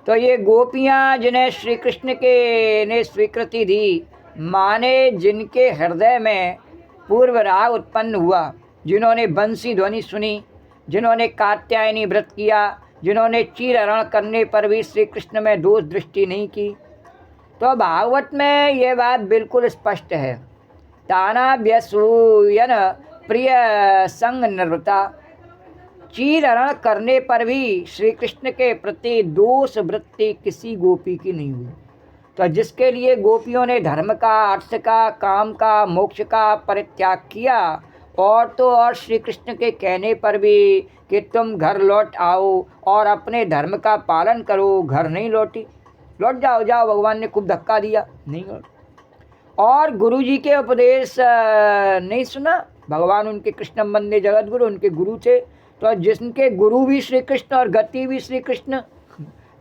तो ये गोपियाँ जिन्हें श्री कृष्ण के ने स्वीकृति दी, माने जिनके हृदय में पूर्व राग उत्पन्न हुआ, जिन्होंने बंसी ध्वनि सुनी, जिन्होंने कात्यायनी व्रत किया, जिन्होंने चीरहरण करने पर भी श्री कृष्ण में दोष दृष्टि नहीं की। तो भागवत में ये बात बिल्कुल स्पष्ट है। ताना व्यसूयन प्रिय संग निर्वृता। चीरहरण करने पर भी श्री कृष्ण के प्रति दोष वृत्ति किसी गोपी की नहीं हुई। तो जिसके लिए गोपियों ने धर्म का, अर्थ का, काम का, मोक्ष का परित्याग किया, और तो और श्री कृष्ण के कहने पर भी कि तुम घर लौट आओ और अपने धर्म का पालन करो, घर नहीं लौटी। लौट जाओ, जाओ, भगवान ने खूब धक्का दिया, नहीं लौट। और गुरु जी के उपदेश नहीं सुना। भगवान उनके कृष्ण बंदे जगत गुरु, उनके गुरु थे। तो जिनके गुरु भी श्री कृष्ण और गति भी श्री कृष्ण,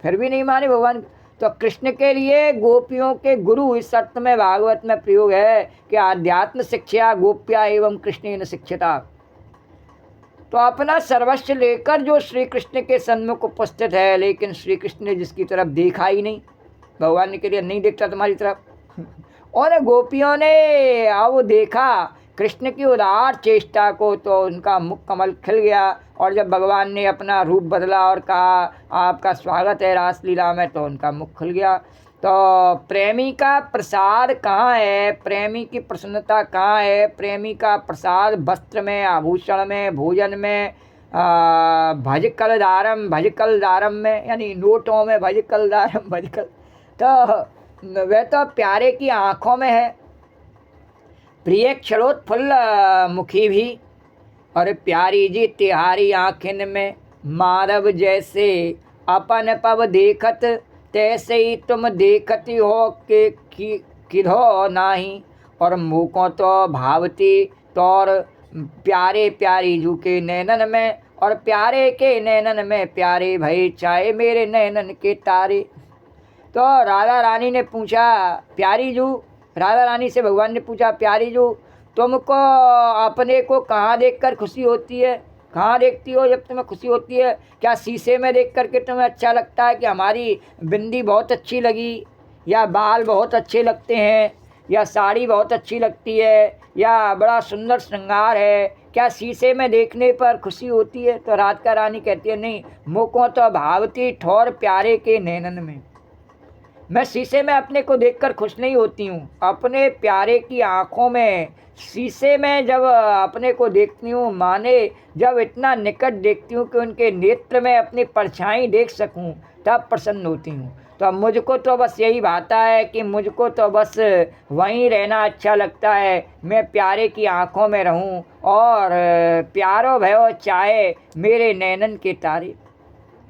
फिर भी नहीं माने भगवान। तो कृष्ण के लिए गोपियों के गुरु इस अर्थ में भागवत में प्रयोग है कि आध्यात्म शिक्षा गोप्या एवं कृष्ण शिक्षिता। तो अपना सर्वस्व लेकर जो श्री कृष्ण के सन्मुख उपस्थित है, लेकिन श्री कृष्ण ने जिसकी तरफ देखा ही नहीं, भगवान ने कह दिया नहीं देखता तुम्हारी तरफ। और गोपियों ने अब देखा कृष्ण की उदार चेष्टा को, तो उनका मुख कमल खिल गया। और जब भगवान ने अपना रूप बदला और कहा आपका स्वागत है रासलीला में, तो उनका मुख खुल गया। तो प्रेमी का प्रसाद कहाँ है, प्रेमी की प्रसन्नता कहाँ है? प्रेमी का प्रसाद वस्त्र में, आभूषण में, भोजन में, भजकल दारम में, यानी नोटों में भजकल दारम भजकल। तो वह तो प्यारे की आँखों में है। प्रिय क्षणोत्फुल्ल मुखी भी, और प्यारी जी तिहारी आँखिन में, माधव जैसे अपन पव देखत, तैसे ही तुम देखती हो कि किधो नाही। और मुँह तो भावती तौर प्यारे प्यारी जू के नैनन में, और प्यारे के नैनन में प्यारे भई चाहे मेरे नैनन के तारे। तो राधा रानी ने पूछा, प्यारी जू, राधा रानी से भगवान ने पूछा, प्यारी जू तुमको अपने को कहाँ देखकर खुशी होती है? कहाँ देखती हो जब तुम्हें खुशी होती है? क्या शीशे में देख करके तुम्हें अच्छा लगता है कि हमारी बिंदी बहुत अच्छी लगी, या बाल बहुत अच्छे लगते हैं, या साड़ी बहुत अच्छी लगती है, या बड़ा सुंदर श्रृंगार है? क्या शीशे में देखने पर खुशी होती है? तो राधिका रानी कहती है नहीं, मुँह तो भावती ठौर प्यारे के नैनन में। मैं शीशे में अपने को देखकर खुश नहीं होती हूँ, अपने प्यारे की आँखों में शीशे में जब अपने को देखती हूँ, माने जब इतना निकट देखती हूँ कि उनके नेत्र में अपनी परछाई देख सकूँ, तब प्रसन्न होती हूँ। तो अब मुझको तो बस यही भाता है कि मुझको तो बस वहीं रहना अच्छा लगता है, मैं प्यारे की आँखों में रहूँ, और प्यारो भयो चाहे मेरे नैनन के तारे।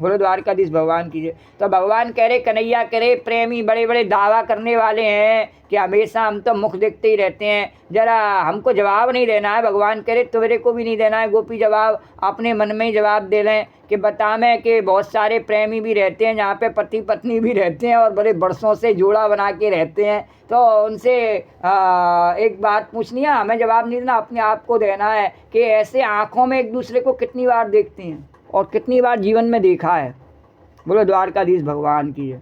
बोलो द्वारकाधीश भगवान कीजिए। तो भगवान कह रहे, कन्हैया कह रहे, प्रेमी बड़े बड़े दावा करने वाले हैं कि हमेशा हम तो मुख देखते ही रहते हैं, जरा हमको जवाब नहीं देना है। भगवान कह रहे तुम्हारे को भी नहीं देना है गोपी जवाब, अपने मन में ही जवाब दे लें कि बता मैं कि बहुत सारे प्रेमी भी रहते हैं जहाँ पे पति पत्नी भी रहते हैं और बड़े बरसों से जोड़ा बना के रहते हैं। तो उनसे एक बात पूछनी है, हमें जवाब नहीं देना, अपने आप को देना है कि ऐसे आँखों में एक दूसरे को कितनी बार देखते हैं और कितनी बार जीवन में देखा है। बोलो द्वारकाधीश भगवान की है।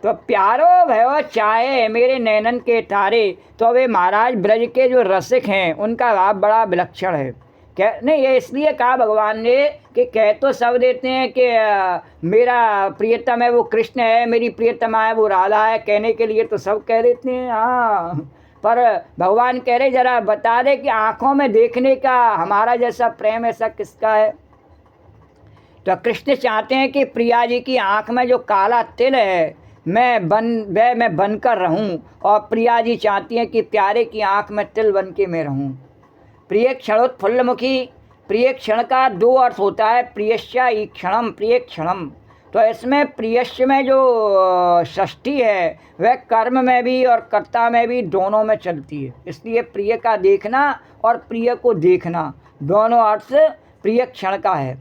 तो प्यारो भयो चाहे मेरे नैनन के तारे। तो वे महाराज ब्रज के जो रसिक हैं उनका भाव बड़ा विलक्षण है। कह नहीं, ये इसलिए कहा भगवान ने कि कह तो सब देते हैं कि मेरा प्रियतम है वो कृष्ण है, मेरी प्रियतमा है वो राधा है, कहने के लिए तो सब कह देते हैं हाँ, पर भगवान कह रहे जरा बता दे कि आँखों में देखने का हमारा जैसा प्रेम ऐसा किसका है। तो कृष्ण चाहते हैं कि प्रिया जी की आँख में जो काला तिल है मैं बन कर रहूं, और प्रिया जी चाहती हैं कि प्यारे की आँख में तिल बन के मैं रहूं। प्रिय क्षणोत्फुल्लमुखी, प्रिय क्षण का दो अर्थ होता है, प्रियश्या ईक्षणम, प्रिय क्षणम। तो इसमें प्रियश्य में जो षष्ठी है वह कर्म में भी और कर्ता में भी दोनों में चलती है, इसलिए प्रिय का देखना और प्रिय को देखना दोनों अर्थ प्रिय क्षण का है।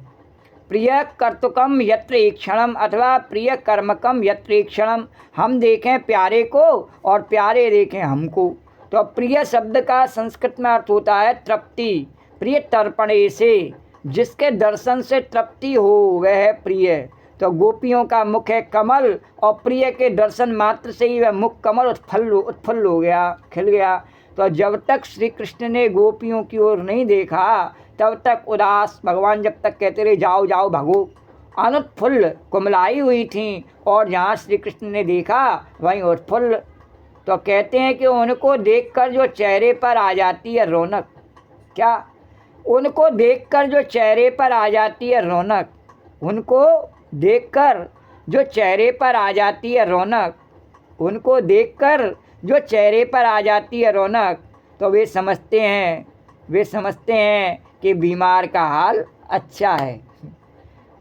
प्रिय कर्तुकम यत्र ईक्षणम अथवा प्रिय कर्मकम यत्र ईक्षणम, हम देखें प्यारे को और प्यारे देखें हमको। तो प्रिय शब्द का संस्कृत में अर्थ होता है तृप्ति। प्रिय तर्पणे से, जिसके दर्शन से तृप्ति हो वह है प्रिय। तो गोपियों का मुख है कमल और प्रिय के दर्शन मात्र से ही वह मुख कमल उत्फुल्ल हो गया, खिल गया। तो जब तक श्री कृष्ण ने गोपियों की ओर नहीं देखा तब तक उदास भगवान जब तक कहते रहे जाओ जाओ भागो, अनुत्फुल्ल कुमलाई हुई थी, और जहाँ श्री कृष्ण ने देखा वहीं उत्फुल्ल। तो कहते हैं कि उनको देखकर जो चेहरे पर आ जाती है रौनक, क्या, उनको देखकर जो चेहरे पर आ जाती है रौनक, उनको देखकर जो चेहरे पर आ जाती है रौनक, उनको देखकर जो चेहरे पर आ जाती है रौनक, तो वे समझते हैं कि बीमार का हाल अच्छा है।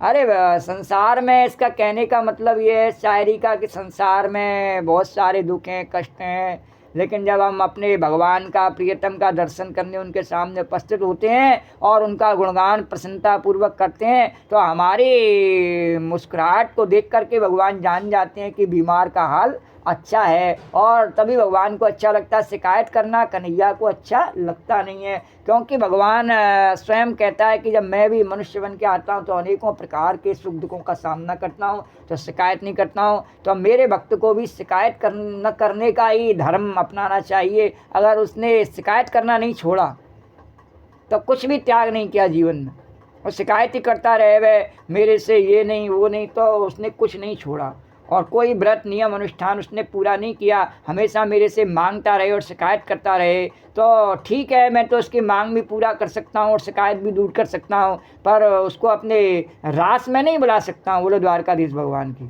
अरे संसार में, इसका कहने का मतलब ये है शायरी का कि संसार में बहुत सारे दुख हैं, कष्ट हैं, लेकिन जब हम अपने भगवान का, प्रियतम का दर्शन करने उनके सामने उपस्थित होते हैं और उनका गुणगान प्रसन्नतापूर्वक करते हैं, तो हमारी मुस्कुराहट को देख करके भगवान जान जाते हैं कि बीमार का हाल अच्छा है, और तभी भगवान को अच्छा लगता है। शिकायत करना कन्हैया को अच्छा लगता नहीं है, क्योंकि भगवान स्वयं कहता है कि जब मैं भी मनुष्य बन के आता हूँ तो अनेकों प्रकार के सुख दुखों का सामना करता हूँ, तो शिकायत नहीं करता हूँ। तो मेरे भक्त को भी शिकायत न करने का ही धर्म अपनाना चाहिए। अगर उसने शिकायत करना नहीं छोड़ा तो कुछ भी त्याग नहीं किया जीवन में, और शिकायत ही करता रहे वह मेरे से ये नहीं वो नहीं, तो उसने कुछ नहीं छोड़ा और कोई व्रत नियम अनुष्ठान उसने पूरा नहीं किया। हमेशा मेरे से मांगता रहे और शिकायत करता रहे, तो ठीक है, मैं तो उसकी मांग भी पूरा कर सकता हूँ और शिकायत भी दूर कर सकता हूँ, पर उसको अपने रास में नहीं बुला सकता हूँ। बोलो द्वारकाधीश भगवान की।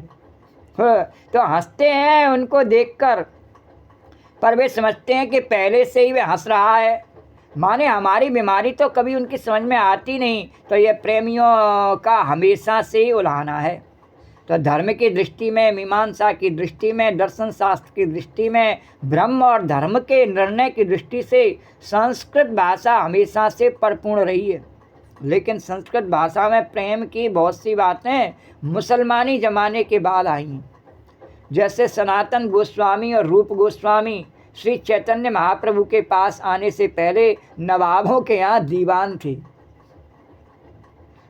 तो हंसते हैं उनको देखकर, पर वे समझते हैं कि पहले से ही वे हंस रहा है, माने हमारी बीमारी तो कभी उनकी समझ में आती नहीं। तो ये प्रेमियों का हमेशा से ही उलाहना है। तो धर्म की दृष्टि में, मीमांसा की दृष्टि में, दर्शन शास्त्र की दृष्टि में, ब्रह्म और धर्म के निर्णय की दृष्टि से संस्कृत भाषा हमेशा से परिपूर्ण रही है। लेकिन संस्कृत भाषा में प्रेम की बहुत सी बातें मुसलमानी जमाने के बाद आई हैं। जैसे सनातन गोस्वामी और रूप गोस्वामी श्री चैतन्य महाप्रभु के पास आने से पहले नवाबों के यहाँ दीवान थे,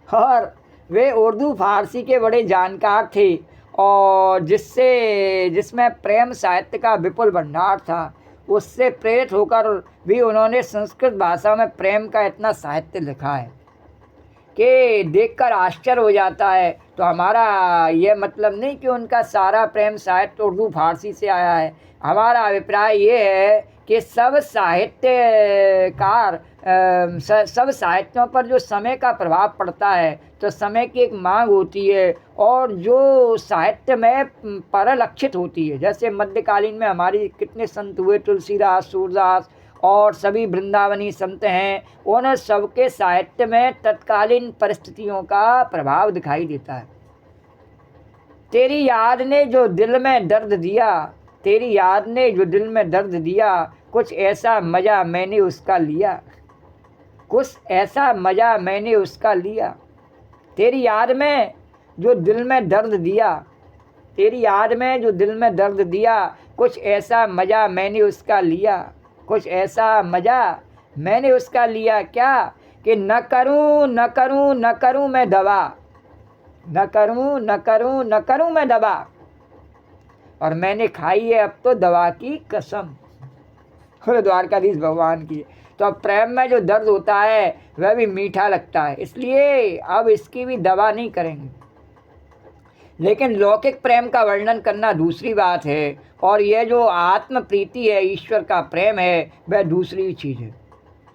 और वे उर्दू फारसी के बड़े जानकार थे, और जिसमें प्रेम साहित्य का विपुल भंडार था। उससे प्रेरित होकर भी उन्होंने संस्कृत भाषा में प्रेम का इतना साहित्य लिखा है कि देखकर आश्चर्य हो जाता है। तो हमारा यह मतलब नहीं कि उनका सारा प्रेम साहित्य उर्दू फारसी से आया है। हमारा अभिप्राय ये है कि सब साहित्यकार, सब साहित्यों पर जो समय का प्रभाव पड़ता है, तो समय की एक मांग होती है, और जो साहित्य में परिलक्षित होती है। जैसे मध्यकालीन में हमारी कितने संत हुए, तुलसीदास, सूरदास और सभी वृंदावनी संत हैं, उन सबके साहित्य में तत्कालीन परिस्थितियों का प्रभाव दिखाई देता है। तेरी याद ने जो दिल में दर्द दिया, तेरी याद ने जो दिल में दर्द दिया, कुछ ऐसा मज़ा मैंने उसका लिया, कुछ ऐसा मज़ा मैंने उसका लिया। तेरी याद में जो दिल में दर्द दिया, तेरी याद में जो दिल में दर्द दिया, कुछ ऐसा मज़ा मैंने उसका लिया, कुछ ऐसा मज़ा मैंने उसका लिया। क्या कि न करूं न करूं न करूं मैं दवा, न करूं न करूं न करूं मैं दवा, और मैंने खाई है अब तो दवा की कसम। द्वारकाधीश भगवान की। तो अब प्रेम में जो दर्द होता है वह भी मीठा लगता है, इसलिए अब इसकी भी दवा नहीं करेंगे। लेकिन लौकिक प्रेम का वर्णन करना दूसरी बात है, और यह जो आत्म प्रीति है, ईश्वर का प्रेम है, वह दूसरी चीज़ है।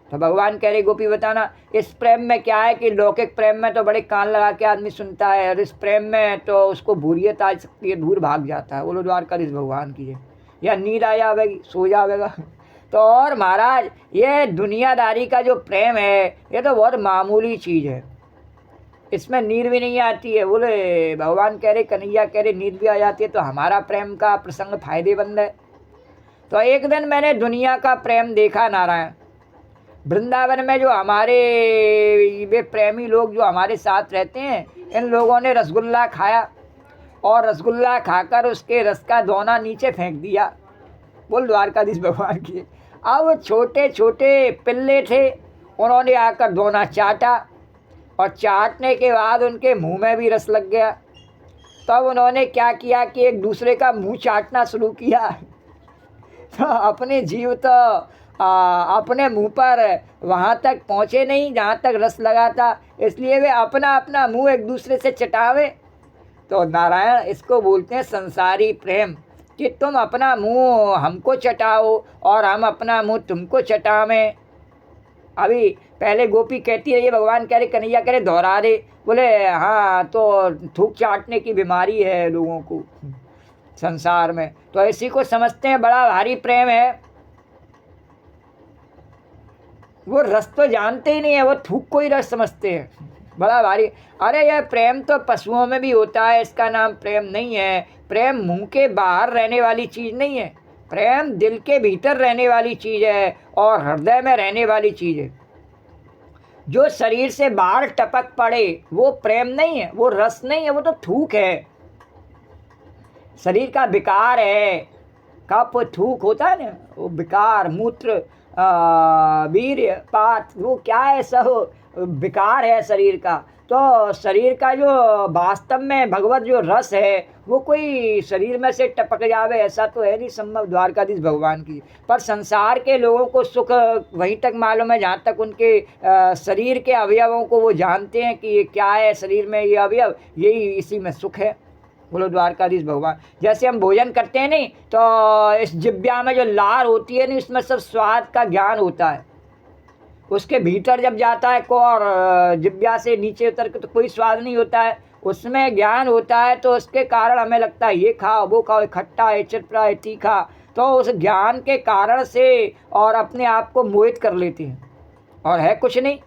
तो भगवान कह रहे गोपी बताना, इस प्रेम में क्या है कि लौकिक प्रेम में तो बड़े कान लगा के आदमी सुनता है, और इस प्रेम में तो उसको भूरियत आ सकती है, दूर भाग जाता है। बोलो द्वारकाधीश भगवान की, या नींद आ जाएगी, सो जाएगा। तो और महाराज, ये दुनियादारी का जो प्रेम है, ये तो बहुत मामूली चीज़ है, इसमें नींद भी नहीं आती है। बोले भगवान कह रहे, कन्हैया कह रहे नींद भी आ जाती है, तो हमारा प्रेम का प्रसंग फायदेमंद है। तो एक दिन मैंने दुनिया का प्रेम देखा नारायण। वृंदावन में जो हमारे वे प्रेमी लोग जो हमारे साथ रहते हैं, इन लोगों ने रसगुल्ला खाया, और रसगुल्ला खाकर उसके रस का दोना नीचे फेंक दिया। बोल द्वारकाधीश भगवान की। अब छोटे छोटे पिल्ले थे, उन्होंने आकर दोना चाटा, और चाटने के बाद उनके मुंह में भी रस लग गया। तब उन्होंने क्या किया कि एक दूसरे का मुंह चाटना शुरू किया। तो अपने जीव तो अपने मुंह पर वहाँ तक पहुँचे नहीं जहाँ तक रस लगा था, इसलिए वे अपना अपना मुंह एक दूसरे से चटावे। तो नारायण, इसको बोलते हैं संसारी प्रेम। कि तुम अपना मुंह हमको चटाओ और हम अपना मुंह तुमको चटावें। अभी पहले गोपी कहती है, ये भगवान कह रहे, कन्हैया कह रहे दोहरा दे। बोले हाँ, तो थूक चाटने की बीमारी है लोगों को संसार में, तो इसी को समझते हैं बड़ा भारी प्रेम है। वो रस तो जानते ही नहीं है, वो थूक को ही रस समझते हैं, बड़ा भारी। अरे यह प्रेम तो पशुओं में भी होता है, इसका नाम प्रेम नहीं है। प्रेम मुंह के बाहर रहने वाली चीज़ नहीं है, प्रेम दिल के भीतर रहने वाली चीज़ है और हृदय में रहने वाली चीज़ है। जो शरीर से बाहर टपक पड़े वो प्रेम नहीं है, वो रस नहीं है, वो तो थूक है, शरीर का विकार है। कप थूक होता है ना, वो विकार, मूत्र, वीर्य, पात, वो क्या है, सब विकार है शरीर का। तो शरीर का जो वास्तव में भगवत जो रस है वो कोई शरीर में से टपक जावे ऐसा तो है नहीं संभव, द्वारकाधीश भगवान की। पर संसार के लोगों को सुख वहीं तक मालूम है जहाँ तक उनके शरीर के अवयवों को वो जानते हैं कि ये क्या है शरीर में, ये अवयव, यही इसी में सुख है। बोलो द्वारकाधीश भगवान। जैसे हम भोजन करते हैं नहीं, तो इस जिब्या में जो लार होती है नहीं, उसमें सब स्वाद का ज्ञान होता है। उसके भीतर जब जाता है को और जिब्या से नीचे उतर के तो कोई स्वाद नहीं होता है, उसमें ज्ञान होता है। तो उसके कारण हमें लगता है ये खाओ वो खाओ, खट्टा है, चटपटा है, तीखा। तो उस ज्ञान के कारण से और अपने आप को मोहित कर लेते हैं और है कुछ नहीं।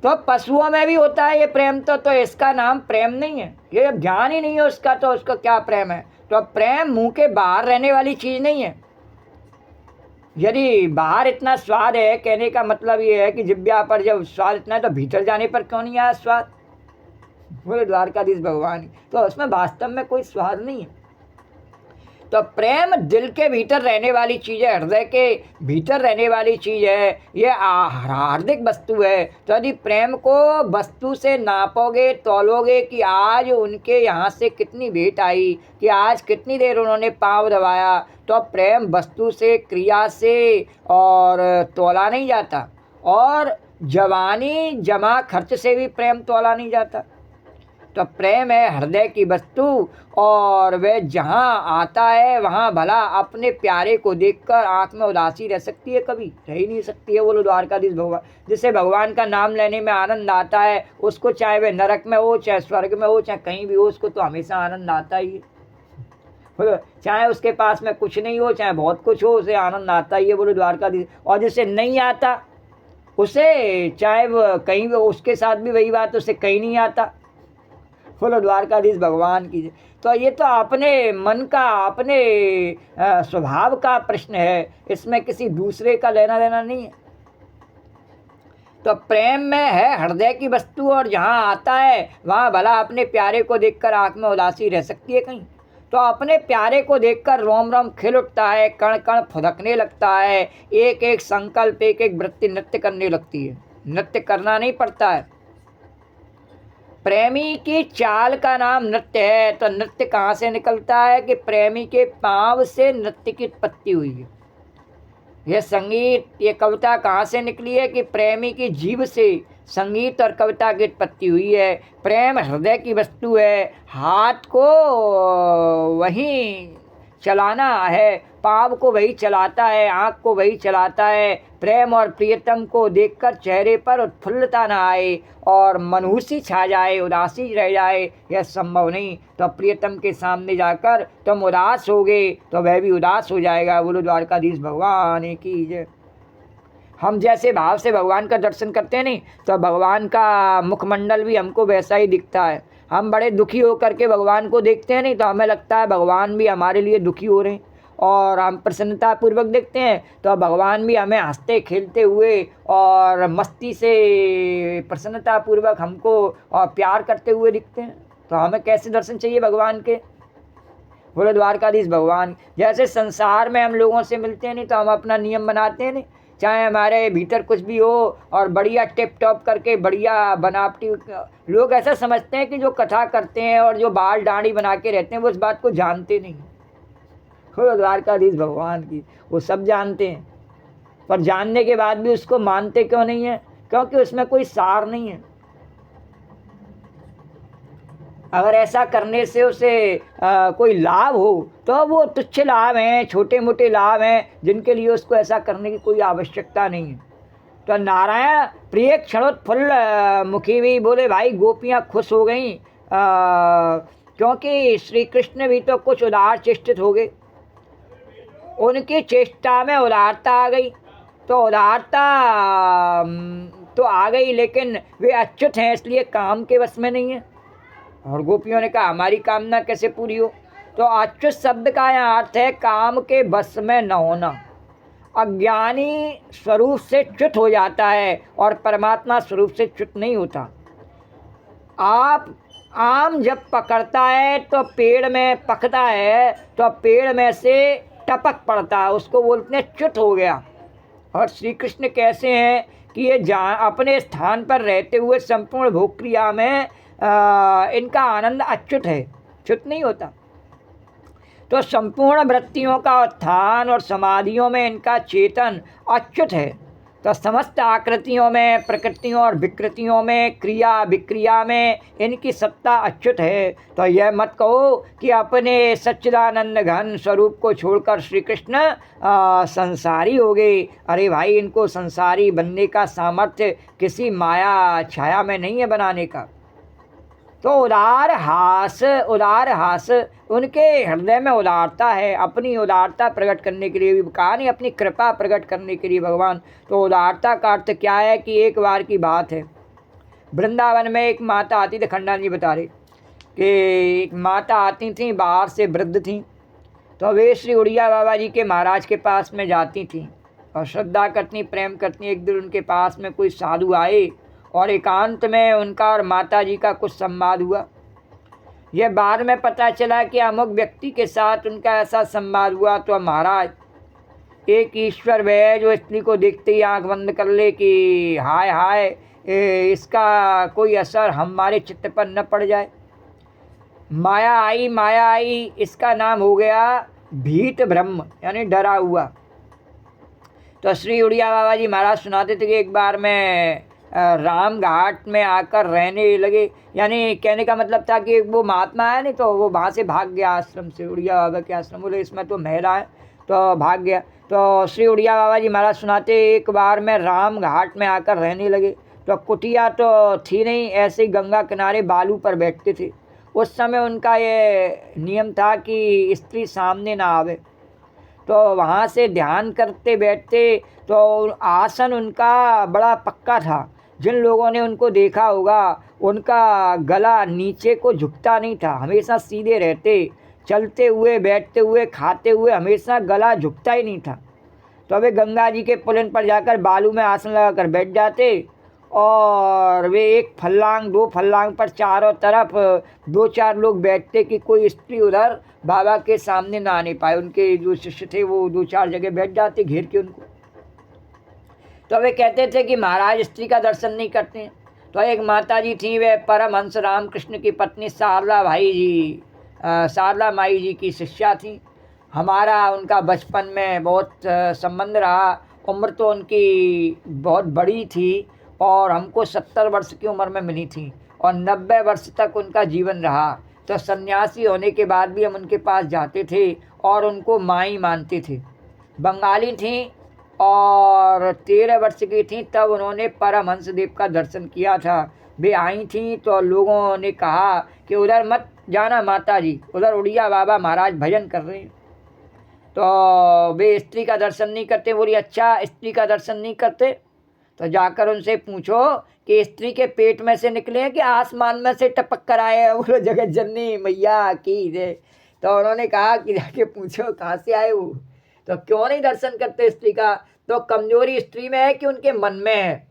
तो पशुओं में भी होता है ये प्रेम, तो इसका नाम प्रेम नहीं है, ये ज्ञान ही नहीं है उसका, तो उसका क्या प्रेम है। तो प्रेम मुंह के बाहर रहने वाली चीज़ नहीं है। यदि बाहर इतना स्वाद है, कहने का मतलब ये है कि जिब्या पर जब स्वाद इतना है तो भीतर जाने पर क्यों नहीं आया स्वाद। बोले द्वारकाधीश भगवान, तो उसमें वास्तव में कोई स्वाद नहीं है। तो प्रेम दिल के भीतर रहने वाली चीज़ है, हृदय के भीतर रहने वाली चीज़ है, ये हार्दिक वस्तु है। तो यदि प्रेम को वस्तु से नापोगे, तोलोगे कि आज उनके यहाँ से कितनी भेंट आई, कि आज कितनी देर उन्होंने पाँव दबाया, तो प्रेम वस्तु से, क्रिया से और तोला नहीं जाता। और जवानी जमा खर्च से भी प्रेम तोला नहीं जाता। तो प्रेम है हृदय की वस्तु, और वह जहाँ आता है वहाँ भला अपने प्यारे को देखकर आँख में उदासी रह सकती है, कभी रह ही नहीं सकती है। बोलो द्वारकाधीश भगवान। जिससे भगवान का नाम लेने में आनंद आता है, उसको चाहे वह नरक में हो, चाहे स्वर्ग में हो, चाहे कहीं भी हो, उसको तो हमेशा आनंद आता ही है। बोलो चाहे उसके पास में कुछ नहीं हो, चाहे बहुत कुछ हो, उसे आनंद आता ही है। बोलो द्वारकाधीश। और जिससे नहीं आता उसे, चाहे वह कहीं भी, उसके साथ भी वही बात, उसे कहीं नहीं आता। बोलो द्वारकाधीश भगवान की। तो ये तो अपने मन का, अपने स्वभाव का प्रश्न है, इसमें किसी दूसरे का लेना देना नहीं है। तो प्रेम में है हृदय की वस्तु, और जहाँ आता है वहाँ भला अपने प्यारे को देखकर आँख में उदासी रह सकती है कहीं। तो अपने प्यारे को देखकर रोम रोम खिल उठता है, कण कण फुदकने लगता है, एक एक संकल्प, एक एक वृत्ति नृत्य करने लगती है। नृत्य करना नहीं पड़ता है, प्रेमी की चाल का नाम नृत्य है। तो नृत्य कहाँ से निकलता है कि प्रेमी के पाँव से नृत्य की उत्पत्ति हुई है। यह संगीत, ये कविता कहाँ से निकली है कि प्रेमी की जीभ से संगीत और कविता की उत्पत्ति हुई है। प्रेम हृदय की वस्तु है, हाथ को वही चलाना है, पाँव को वही चलाता है, आँख को वही चलाता है। प्रेम और प्रियतम को देखकर चेहरे पर उत्फुल्लता न आए और मनहूसी छा जाए, उदासी रह जाए, यह संभव नहीं। तो प्रियतम के सामने जाकर तुम उदास होगे तो वह भी उदास हो जाएगा। बोलो द्वारकाधीश भगवान की जय। हम जैसे भाव से भगवान का दर्शन करते हैं नहीं, तो भगवान का मुखमंडल भी हमको वैसा ही दिखता है। हम बड़े दुखी होकर के भगवान को देखते हैं नहीं, तो हमें लगता है भगवान भी हमारे लिए दुखी हो रहे हैं। और हम प्रसन्नतापूर्वक देखते हैं तो भगवान भी हमें हंसते खेलते हुए और मस्ती से प्रसन्नतापूर्वक हमको और प्यार करते हुए दिखते हैं। तो हमें कैसे दर्शन चाहिए भगवान के। बोले द्वारकाधीश भगवान। जैसे संसार में हम लोगों से मिलते हैं नहीं, तो हम अपना नियम बनाते हैं नहीं, चाहे हमारे भीतर कुछ भी हो और बढ़िया टिप टॉप करके बढ़िया बनावटी। लोग ऐसा समझते हैं कि जो कथा करते हैं और जो बाल दाढ़ी बना के रहते हैं वो इस बात को जानते नहीं। हो द्वारकाधीश भगवान की, वो सब जानते हैं, पर जानने के बाद भी उसको मानते क्यों नहीं है? क्योंकि उसमें कोई सार नहीं है। अगर ऐसा करने से उसे कोई लाभ हो तो वो तुच्छ लाभ हैं, छोटे मोटे लाभ हैं, जिनके लिए उसको ऐसा करने की कोई आवश्यकता नहीं है। तो नारायण प्रिय क्षणोत्फुल्ल मुखी भी बोले, भाई गोपियाँ खुश हो गईं, क्योंकि श्री कृष्ण भी तो कुछ उदार चेष्टित हो गए, उनकी चेष्टा में उदारता आ गई। तो उदारता तो आ गई, लेकिन वे अच्युत हैं, इसलिए काम के वश में नहीं है। और गोपियों ने कहा हमारी कामना कैसे पूरी हो? तो अच्युत शब्द का यहाँ अर्थ है काम के वश में न होना। अज्ञानी स्वरूप से च्युत हो जाता है और परमात्मा स्वरूप से च्युत नहीं होता। आप आम जब पकड़ता है तो पेड़ में पकता है तो पेड़ में से टपक पड़ता है, उसको बोलते हैं च्युत हो गया। और श्री कृष्ण कैसे हैं कि ये अपने स्थान पर रहते हुए संपूर्ण भोग क्रिया में इनका आनंद अच्युत है, च्युत नहीं होता। तो संपूर्ण वृत्तियों का उत्थान और समाधियों में इनका चेतन अच्युत है। तो समस्त आकृतियों में, प्रकृतियों और विकृतियों में, क्रिया विक्रिया में इनकी सत्ता अच्युत है। तो यह मत कहो कि अपने सच्चिदानंद घन स्वरूप को छोड़कर श्री कृष्ण संसारी हो गए। अरे भाई, इनको संसारी बनने का सामर्थ्य किसी माया छाया में नहीं है बनाने का। तो उदार हास उनके हृदय में उदारता है, अपनी उदारता प्रकट करने के लिए भी कहा नहीं, अपनी कृपा प्रकट करने के लिए भगवान। तो उदारता का अर्थ क्या है कि एक बार की बात है, वृंदावन में एक माता आती थी, खंडान जी बता रहे कि एक माता आती थी, बाहर से वृद्ध थी। तो वे श्री उड़िया बाबा जी के महाराज के पास में जाती थी और श्रद्धा करती, प्रेम करती। एक दिन उनके पास में कोई साधु आए और एकांत में उनका और माता जी का कुछ संवाद हुआ। यह बाद में पता चला कि अमुक व्यक्ति के साथ उनका ऐसा संवाद हुआ। तो महाराज, एक ईश्वर वह है जो स्त्री को देखते ही आंख बंद कर ले कि हाय हाय, इसका कोई असर हमारे चित्त पर न पड़ जाए। माया आई, इसका नाम हो गया भीत ब्रह्म, यानी डरा हुआ। तो श्री उड़िया बाबा जी महाराज सुनाते थे कि एक बार मैं राम घाट में आकर रहने लगे, यानी कहने का मतलब था कि वो महात्मा है नहीं, तो वो वहाँ से भाग गया आश्रम से, उड़िया बाबा के आश्रम। बोले इसमें तो महिला है, तो भाग गया। तो श्री उड़िया बाबा जी महाराज सुनाते, एक बार मैं राम घाट में आकर रहने लगे तो कुटिया तो थी नहीं, ऐसे ही गंगा किनारे बालू पर बैठते थे। उस समय उनका ये नियम था कि स्त्री सामने ना आवे। तो वहाँ से ध्यान करते बैठते तो आसन उनका बड़ा पक्का था। जिन लोगों ने उनको देखा होगा, उनका गला नीचे को झुकता नहीं था, हमेशा सीधे रहते। चलते हुए, बैठते हुए, खाते हुए हमेशा गला झुकता ही नहीं था। तो वे गंगा जी के पुलिन पर जाकर बालू में आसन लगाकर बैठ जाते और वे एक फल्लांग, दो फल्लांग पर चारों तरफ दो चार लोग बैठते कि कोई स्त्री उधर बाबा के सामने ना आने पाए। उनके जो शिष्य थे वो दो चार जगह बैठ जाते घेर के उनको। तो वे कहते थे कि महाराज स्त्री का दर्शन नहीं करते हैं। तो एक माता जी थी, वे परमहंस रामकृष्ण की पत्नी शारदा माई जी की शिष्या थी। हमारा उनका बचपन में बहुत संबंध रहा। उम्र तो उनकी बहुत बड़ी थी और हमको 70 वर्ष की उम्र में मिली थी और 90 वर्ष तक उनका जीवन रहा। तो सन्यासी होने के बाद भी हम उनके पास जाते थे और उनको माई मानते थे। बंगाली थी और 13 वर्ष की थी तब उन्होंने परमहंस देव का दर्शन किया था। वे आई थी तो लोगों ने कहा कि उधर मत जाना माता जी, उधर उड़िया बाबा महाराज भजन कर रहे हैं। तो वे स्त्री का दर्शन नहीं करते। बोली अच्छा, स्त्री का दर्शन नहीं करते तो जाकर उनसे पूछो कि स्त्री के पेट में से निकले हैं कि आसमान में से टपक कर आए हैं। बोलो जगत जननी मैया की जय। तो उन्होंने कहा कि जाके पूछो कहाँ से आए वो, तो क्यों नहीं दर्शन करते स्त्री का? तो कमजोरी स्त्री में है कि उनके मन में है।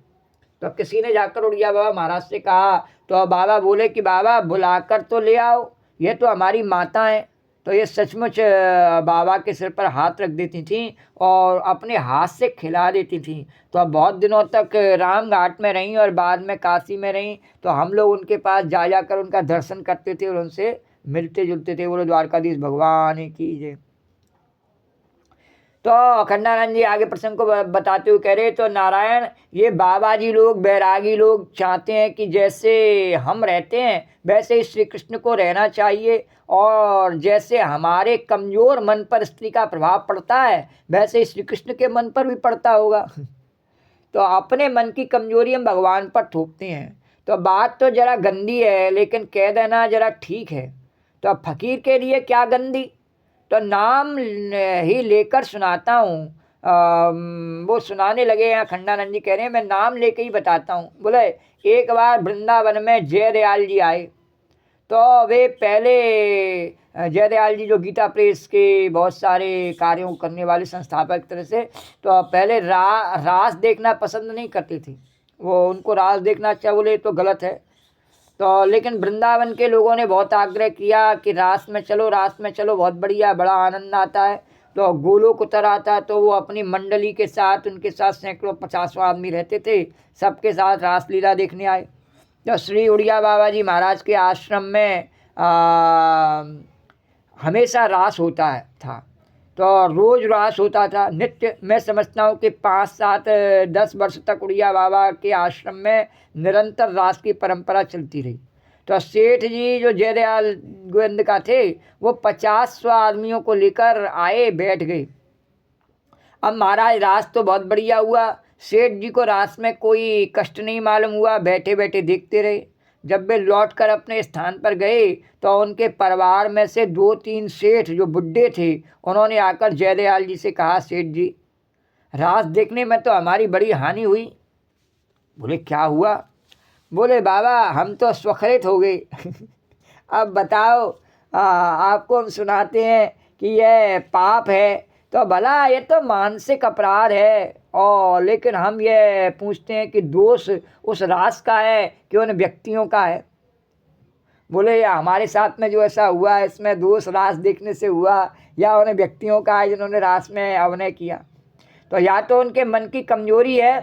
तो किसी ने जाकर उड़िया बाबा महाराज से कहा तो बाबा बोले कि बाबा बुलाकर तो ले आओ, ये तो हमारी माता है। तो ये सचमुच बाबा के सिर पर हाथ रख देती थी और अपने हाथ से खिला देती थी। तो अब बहुत दिनों तक राम घाट में रहीं और बाद में काशी में रहीं। तो हम लोग उनके पास जा जाकर उनका दर्शन करते थे और उनसे मिलते जुलते थे। बोलो द्वारकाधीश भगवान की जय। तो अखंडानंद जी आगे प्रसंग को बताते हुए कह रहे, तो नारायण ये बाबा जी लोग, बैरागी लोग चाहते हैं कि जैसे हम रहते हैं वैसे ही श्री कृष्ण को रहना चाहिए, और जैसे हमारे कमज़ोर मन पर स्त्री का प्रभाव पड़ता है वैसे ही श्री कृष्ण के मन पर भी पड़ता होगा। तो अपने मन की कमजोरी हम भगवान पर थोपते हैं। तो बात तो ज़रा गंदी है, लेकिन कह देना ज़रा ठीक है। तो अब फकीर के लिए क्या गंदी, तो नाम ही लेकर सुनाता हूँ। वो सुनाने लगे हैं, खंडानंद जी कह रहे हैं मैं नाम लेके ही बताता हूँ। बोले एक बार वृंदावन में जयदयाल जी आए। तो वे पहले जयदयाल जी जो गीता प्रेस के बहुत सारे कार्यों करने वाले संस्थापक तरह से, तो पहले रास देखना पसंद नहीं करते थे। वो उनको रास देखना अच्छा बोले तो गलत है। तो लेकिन वृंदावन के लोगों ने बहुत आग्रह किया कि रास में चलो, रास में चलो, बहुत बढ़िया, बड़ा आनंद आता है। तो गोलोक उतर आता, तो वो अपनी मंडली के साथ, उनके साथ सैकड़ों 50 आदमी रहते थे, सबके साथ रासलीला देखने आए। तो श्री उड़िया बाबा जी महाराज के आश्रम में हमेशा रास होता था। तो रोज़ रास होता था, नित्य। मैं समझता हूँ कि 5, 7, 10 वर्ष तक उड़िया बाबा के आश्रम में निरंतर रास की परंपरा चलती रही। तो सेठ जी जो जयदयाल गोविंद का थे, वो 50 आदमियों को लेकर आए, बैठ गए। अब महाराज रास तो बहुत बढ़िया हुआ, सेठ जी को रास में कोई कष्ट नहीं मालूम हुआ, बैठे बैठे देखते रहे। जब वे लौट कर अपने स्थान पर गए तो उनके परिवार में से 2-3 सेठ जो बुढ़े थे, उन्होंने आकर जयदयाल जी से कहा, सेठ जी रास देखने में तो हमारी बड़ी हानि हुई। बोले क्या हुआ? बोले बाबा हम तो स्वखरित हो गए। अब बताओ, आपको हम सुनाते हैं कि यह पाप है, तो भला ये तो मानसिक अपराध है, और लेकिन हम ये पूछते हैं कि दोष उस रास का है कि उन व्यक्तियों का है। बोले या हमारे साथ में जो ऐसा हुआ है इसमें दोष रास देखने से हुआ, या उन व्यक्तियों का है जिन्होंने रास में अभिनय किया। तो या तो उनके मन की कमजोरी है।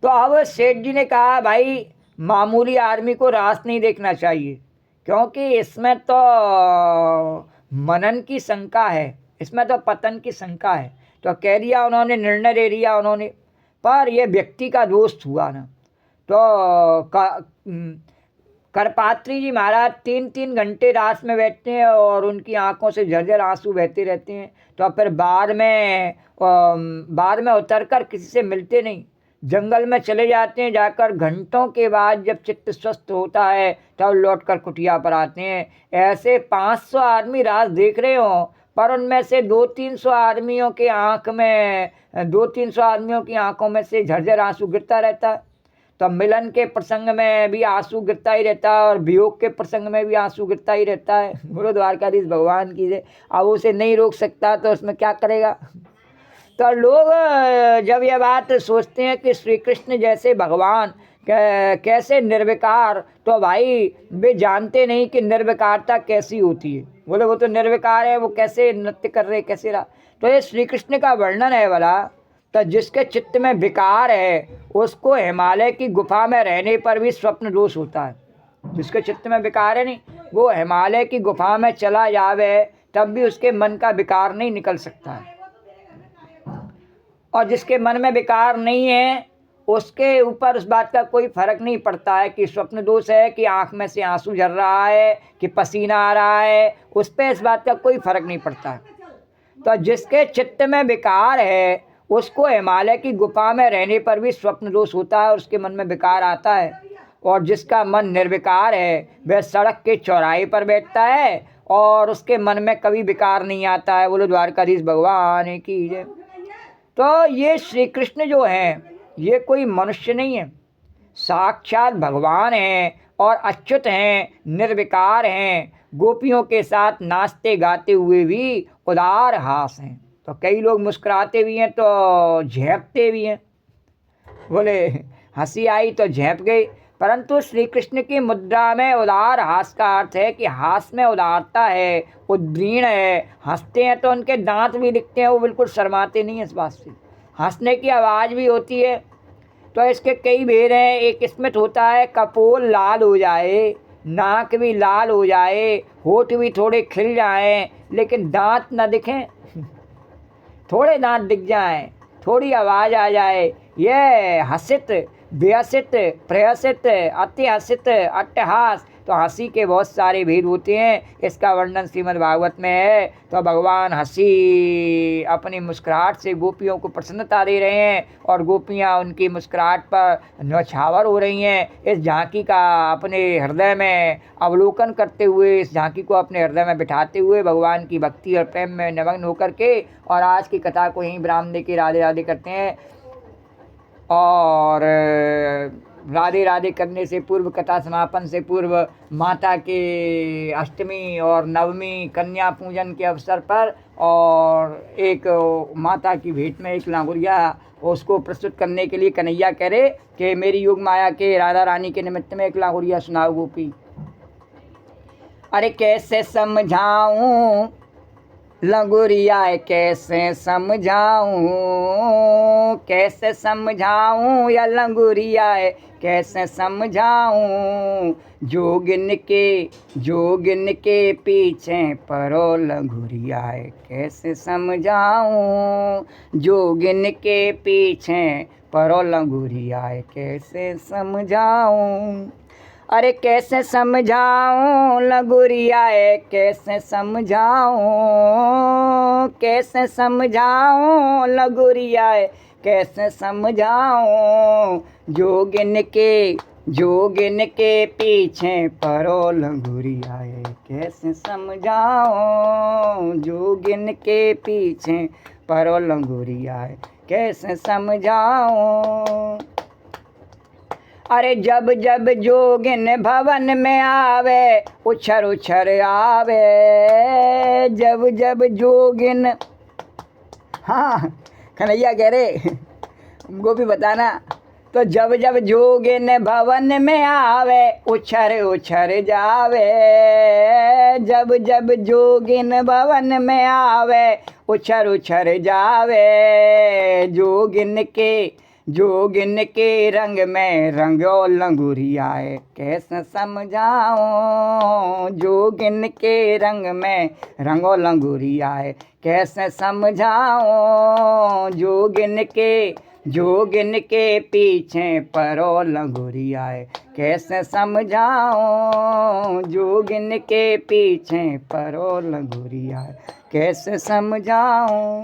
तो अब सेठ जी ने कहा भाई मामूली आदमी को रास नहीं देखना चाहिए, क्योंकि इसमें तो मनन की शंका है, इसमें तो पतन की शंका है। तो कह दिया उन्होंने, निर्णय ले लिया उन्होंने। पर यह व्यक्ति का दोष हुआ ना। तो करपात्री जी महाराज 3-3 घंटे रास में बैठते हैं और उनकी आंखों से झरझर आंसू बहते रहते हैं। तो फिर बाद में उतरकर किसी से मिलते नहीं, जंगल में चले जाते हैं। जाकर घंटों के बाद जब चित्त स्वस्थ होता है तब लौटकर कुटिया पर आते हैं। ऐसे 500 आदमी रास देख रहे हों, पर उनमें से 200-300 आदमियों के 200-300 आदमियों की आंखों में से झरझर आंसू गिरता रहता है। तो मिलन के प्रसंग में भी आंसू गिरता ही रहता है, और वियोग के प्रसंग में भी आंसू गिरता ही रहता है। गुरु द्वारकाधीश भगवान की जय। अब उसे नहीं रोक सकता तो उसमें क्या करेगा। तो लोग जब यह बात सोचते हैं कि श्री कृष्ण जैसे भगवान कैसे निर्विकार, तो भाई वे जानते नहीं कि निर्विकारता कैसी होती है। बोले वो तो निर्विकार है, वो कैसे नृत्य कर रहे, कैसे रहा। तो ये श्री कृष्ण का वर्णन है वाला। तो जिसके चित्त में विकार है उसको हिमालय की गुफा में रहने पर भी स्वप्न दोष होता है। जिसके चित्त में विकार है नहीं, वो हिमालय की गुफा में चला जावे तब भी उसके मन का विकार नहीं निकल सकता है। और जिसके मन में विकार नहीं है उसके ऊपर उस बात का कोई फर्क नहीं पड़ता है कि स्वप्न दोष है, कि आँख में से आंसू झर रहा है, कि पसीना आ रहा है, उस पर इस बात का कोई फर्क नहीं पड़ता है। तो जिसके चित्त में विकार है उसको हिमालय की गुफा में रहने पर भी स्वप्न दोष होता है और उसके मन में विकार आता है। और जिसका मन निर्विकार है वह सड़क के चौराहे पर बैठता है और उसके मन में कभी विकार नहीं आता है। बोलो द्वारकाधीश भगवान की जय। तो ये श्री कृष्ण जो हैं ये कोई मनुष्य नहीं है, साक्षात भगवान हैं और अच्युत हैं, निर्विकार हैं, गोपियों के साथ नाचते गाते हुए भी उदार हास हैं। तो कई लोग मुस्कुराते भी हैं तो झेंपते भी हैं। बोले हंसी आई तो झेंप गई, परंतु श्री कृष्ण की मुद्रा में उदार हास का अर्थ है कि हास में उदारता है, उद्दीन है। हंसते हैं तो उनके दांत भी दिखते हैं, वो बिल्कुल शर्माते नहीं हैं इस बात से। हंसने की आवाज़ भी होती है। तो इसके कई भेद हैं। एक स्मित होता है कपोल लाल हो जाए, नाक भी लाल हो जाए, होठ भी थोड़े खिल जाएं, लेकिन दांत न दिखें। थोड़े दांत दिख जाएं, थोड़ी आवाज़ आ जाए, ये हसित व्यसित प्रहसित अत्यहसित अट्टहास, तो हंसी के बहुत सारे भेद होते हैं। इसका वर्णन श्रीमद् भागवत में है। तो भगवान हंसी अपनी मुस्कुराहट से गोपियों को प्रसन्नता दे रहे हैं और गोपियां उनकी मुस्कुराहट पर न्यौछावर हो रही हैं। इस झांकी का अपने हृदय में अवलोकन करते हुए, इस झांकी को अपने हृदय में बिठाते हुए भगवान की भक्ति और प्रेम में निमग्न होकर के और आज की कथा को यहीं विराम दे के राधे राधे करते हैं। और राधे राधे करने से पूर्व, कथा समापन से पूर्व, माता के अष्टमी और नवमी कन्या पूजन के अवसर पर और एक माता की भेंट में एक लांगुरिया उसको प्रस्तुत करने के लिए कन्हैया कह रहे कि मेरी योग माया के राधा रानी के निमित्त में एक लांगुरिया सुनाओ गोपी। अरे कैसे समझाऊं लंगुरिया, कैसे समझाऊं, कैसे समझाऊं या लंगुरिया, कैसे समझाऊं, जोगिन के पीछे परो लंगुरिया, कैसे समझाऊं, जोगिन के पीछे परो लंगुरिया, कैसे समझाऊं। अरे कैसे समझाऊं लंगुरिया, कैसे समझाऊं, कैसे समझाऊं लंगुरिया, कैसे समझाऊं, जोगिन के पीछे परो लंगुरिया, कैसे समझाऊं, जोगिन के पीछे परो लंगुरिया, कैसे समझाऊं। अरे जब जब जोगिन भवन में आवे, उछर उछर आवे, जब जब जोगिन, हाँ कन्हैया कह रहे गोपी बताना, तो जब जब जोगिन भवन में आवे, उछर उछर जावे, जब जब जोगिन भवन में आवे, उछर उछर जावे, जोगिन के रंग में रंगो लंगुरिया, कैसे समझाऊं, जोगिन के रंग में रंगो लंगुरिया, कैसे समझाऊं, जोगिन के पीछे परो लंगुरिया, कैसे समझाऊं, जोगिन के पीछे परो लंगुरिया, कैसे समझाऊं।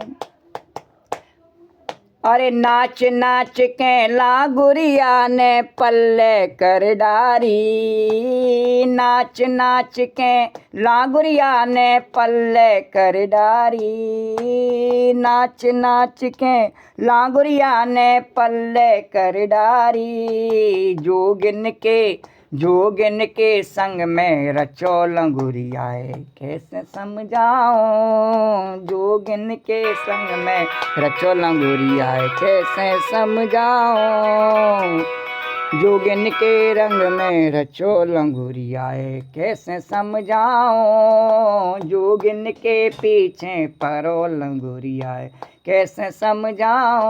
अरे नाच नाच के लांगुरिया ने पल्ले कर डारी, नाच नाच के लांगुरिया ने पल्ले कर डारी, नाच नाच के लांगुरिया ने पल्ले कर डारी, जोगिन के संग में रचो लंगुरिया, कैसे समझाऊं, जोगिन के संग में रचो लंगुरिया, कैसे समझाऊं, जोगिन के रंग में रचो लंगुरिया, कैसे समझाऊं, जोगिन के पीछे परो लंगुरिया, कैसे समझाऊं।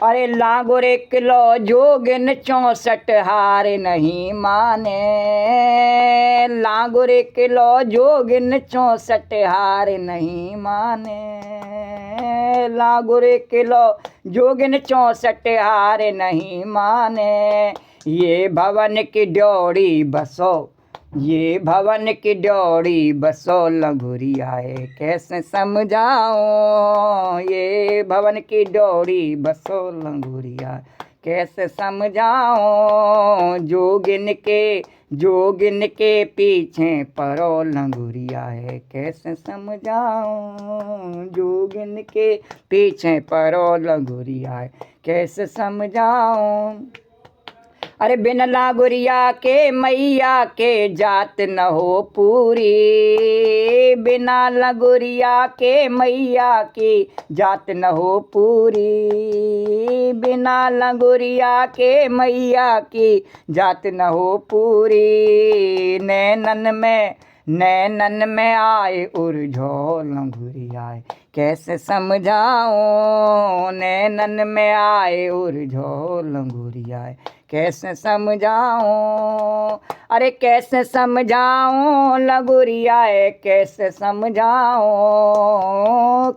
अरे लांगुरे किलो जोगिन 64 हार नहीं माने, लांगुरे किलो जोगिन 64 हार नहीं माने, लांगुरे किलो जोगिन 64 हार नहीं माने, ये भवन की ड्योढ़ी बसो, ये भवन की ड्योढ़ी बसो लंगुरिया, कैसे समझाऊं, ये भवन की ड्योढ़ी बसो लंगुरिया, कैसे समझाऊं, जोगिन के पीछे परो लंगुरिया, कैसे समझाऊं, जोगिन के पीछे परो लंगुरिया, कैसे समझाऊं। अरे बिन लांगुरिया के मैया के जात न हो पूरी, बिना लांगुरिया के मैया की जात न हो पूरी, बिना लांगुरिया के मैया की जात न हो पूरी, नैनन में आए उर्झो लंगुरिया, कैसे समझाऊं, नैनन में आए उर्झो लंगुरिया, कैसे समझाऊं, अरे कैसे समझाऊं लगुरियाए, कैसे समझाऊं,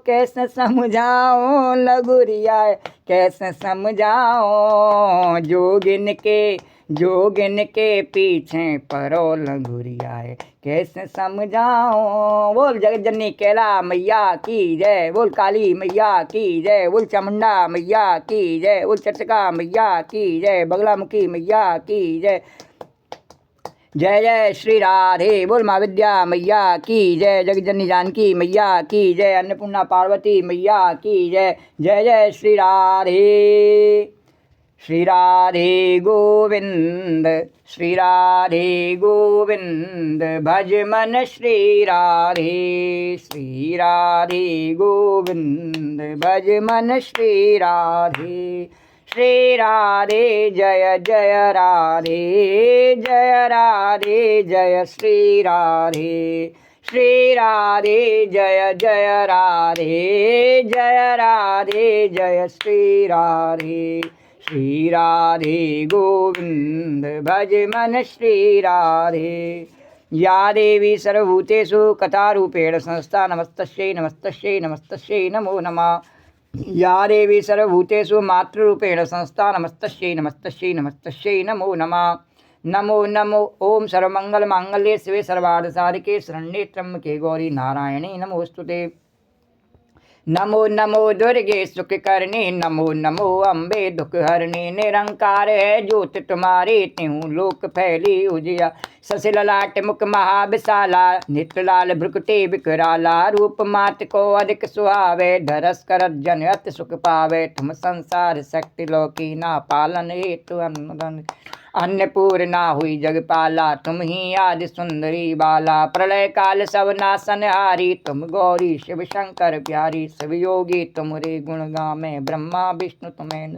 कैसे समझाऊं लगुरियाए, कैसे समझाऊं, जोगिन के पीछे परो लगुरियाए, कैसे समझाऊं। बोल जगत जननी कैला मैया की जय, बोल काली मैया की जय, बोल चामुंडा मैया की जय, बोल चटका मैया की जय, बगलामुखी मैया की जय। जय जय श्री राधे, बोल माँ विद्या मैया की जय, जगजननी जानकी मैया की जय, अन्नपूर्णा पार्वती मैया की जय। जय जय श्री राधे, श्री राधे गोविंद, श्री राधे गोविंद, भज मन श्री राधे, श्री राधे गोविंद, भज मन श्री राधे। श्री राधे जय जय राधे, जय राधे जय श्री राधे, श्री राधे जय जय राधे, जय राधे जय श्री राधे, श्री राधे गोविंद, भज मन श्री राधे। या देवी सर्वभूतेषु कथारूपेण संस्था, नमस्तस्यै नमस्तस्यै नमस्तस्यै नमो नमः। या देवी सर्वभूतेषु मातृरूपेण संस्था, नमस्तस्यै नमस्तस्यै नमस्तस्यै नमो नमः। नमो नमो ओम सर्वमंगलमांगल्ये शिवे सर्वार्थसाधिके शरण्ये त्र्यंबके गौरी नारायणी नमोस्तुते। नमो नमो दुर्गे सुख करने, नमो नमो अम्बे दुख हरने, निरंकार है ज्योत तुम्हारी, त्यों लोक फैली उजिया। सस ललाट मुख महाविशाला, नेत्र लाल भ्रुकुटे विकराला, रूप मात को अधिक सुहावे, धरस करत जन अति सुख पावे, तुम संसार शक्ति लौकी ना पालन हेतु अनुदन। अन्नपूर्णा हुई जगपाला, तुम ही आदि सुंदरी बाला, प्रलय काल सब नासन हारी, तुम गौरी शिव शंकर प्यारी, शिव योगी तुमरे गुण गामे, ब्रह्मा विष्णु तुम्हें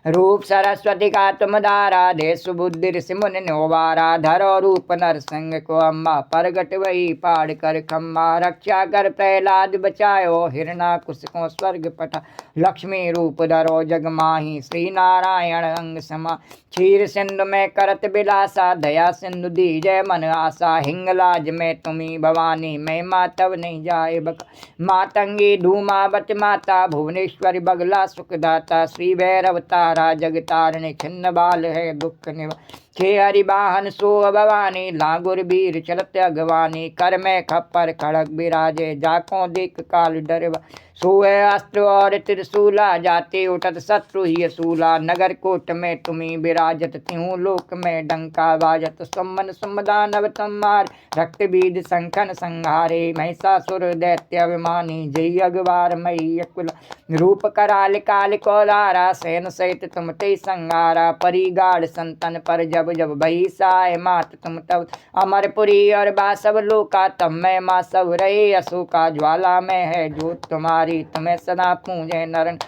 रूप सरस्वती का तुम धारा, देश बुद्धि ऋषि मुनि नोवारा, धरो रूप नरसिंह को अम्मा, परगट वही पाड़ कर खम्मा, रक्षा कर प्रहलाद बचायो, हिरणाकुश को स्वर्ग पटा, लक्ष्मी रूप धरो जग माही, श्री नारायण अंग समा, क्षीर सिंधु में करत बिलासा, दया सिंधु दीजय मन आशा, हिंगलाज में तुम्ही भवानी, मैं मातव नहीं जाए बका, मातंगी धूमावत माता, भुवनेश्वरी बगला सुखदाता, श्री भैरव तारा जगतारणी, छिन्न बाल है दुख निवा, खे हरि वाहन सो भवानी, लागुर वीर चलत अगवानी, कर में खप्पर खड़ग बिराजे, जाको देख काल डरवा, सोए अस्त्र और त्रिशूला, जाते उठत शत्रु ही असूला, नगर कोट में तुम्ही विराजत, त्यों लोक में डंका बाजत, सम्मन सम्मदानव तमार, रक्त बीज संखन संहारे, महिषासुर दैत्य अभिमानी, जय अगवार मई अकुल, रूप कराल काल कोलारा, सैन सहित तुम ते संगारा, परिगाढ़ संतन पर जब जब बही साय मात तुम तब, अमरपुरी और बासव लोका, तब मैं माँ सब रहे अशोका, ज्वाला में है ज्योत तुम्हारी, तुम्हें सदा पूजे नरन,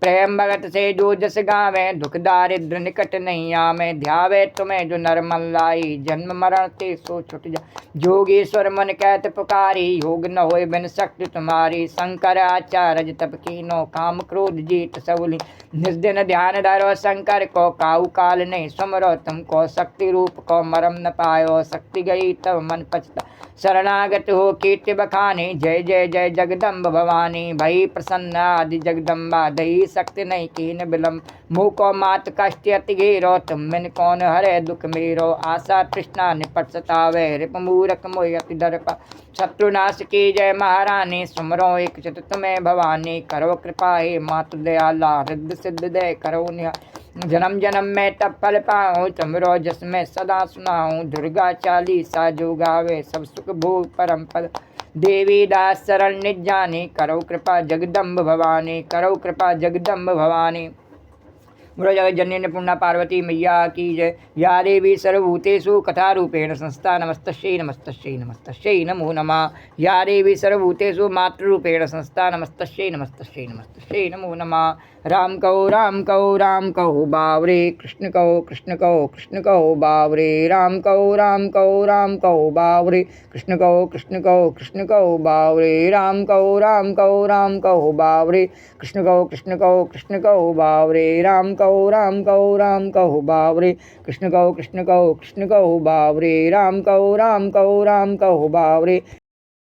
प्रेम भगत से जो जस गावे, दुख दारिद्र निकट नहीं आवे, ध्यावे तुम्हें जो नरमन लाई, जन्म मरण ते सो छुट जा, जोगेश्वर मन कहत पुकारी, योग न होए बिन शक्ति तुम्हारी, शंकर आचार्य तप कीनो, काम क्रोध जीत सबुली, निज दिन ध्यान धरो शंकर को, काऊ काल नहीं सुमरो तुमको, शक्ति रूप को मरम न पायो, शक्ति गई तब मन पछता, शरणागत हो कीर्ति बखानी, जय जय जय जगदम्ब भवानी, भई प्रसन्न आदि जगदम्बा, दही शक्ति नहीं कीन विलम्ब, मुँह को मात कष्ट अति घेरो, तुम बिन कौन हरे दुख मेरो, आशा तृष्णा निपट सतावे, रिप मूरख मोहि अति दर्पा, शत्रुनाश की जय महारानी, सुमरो एक चित तुम्हें भवानी, करो कृपा हे मात दयाला, हृदय सिद्ध दय करो निहा, जन्म जन्म में तब फल पाऊँ, तुमरो जस में सदा सुनाऊँ, दुर्गा चालीसा जो गावे, सब सुख भोग परम पद, देवी दास शरण निज जानी, करो कृपा जगदम्ब भवानी, करो कृपा जगदम्ब भवानी। बोलो जगत जननी अन्नपूर्णा पार्वती मैया की जय। या देवी सर्वभूतेषु कथारूपेण संस्था, नमस्तस्यै नमस्तस्यै नमस्तस्यै नमो नमः। या देवी सर्वभूतेषु मातृरूपेण संस्था, नमस्तस्यै नमस्तस्यै नमस्तस्यै नमो नमः। राम कहो बावरे, कृष्ण कहो बावरे, राम कहो बावरे, कृष्ण कहो बावरे, राम कहो बावरे, कृष्ण कहो बावरे, राम राम कहो बावरे, कृष्ण कहो कृष्ण कहो कृष्ण कहो बावरे, राम कहो राम कहो बावरे,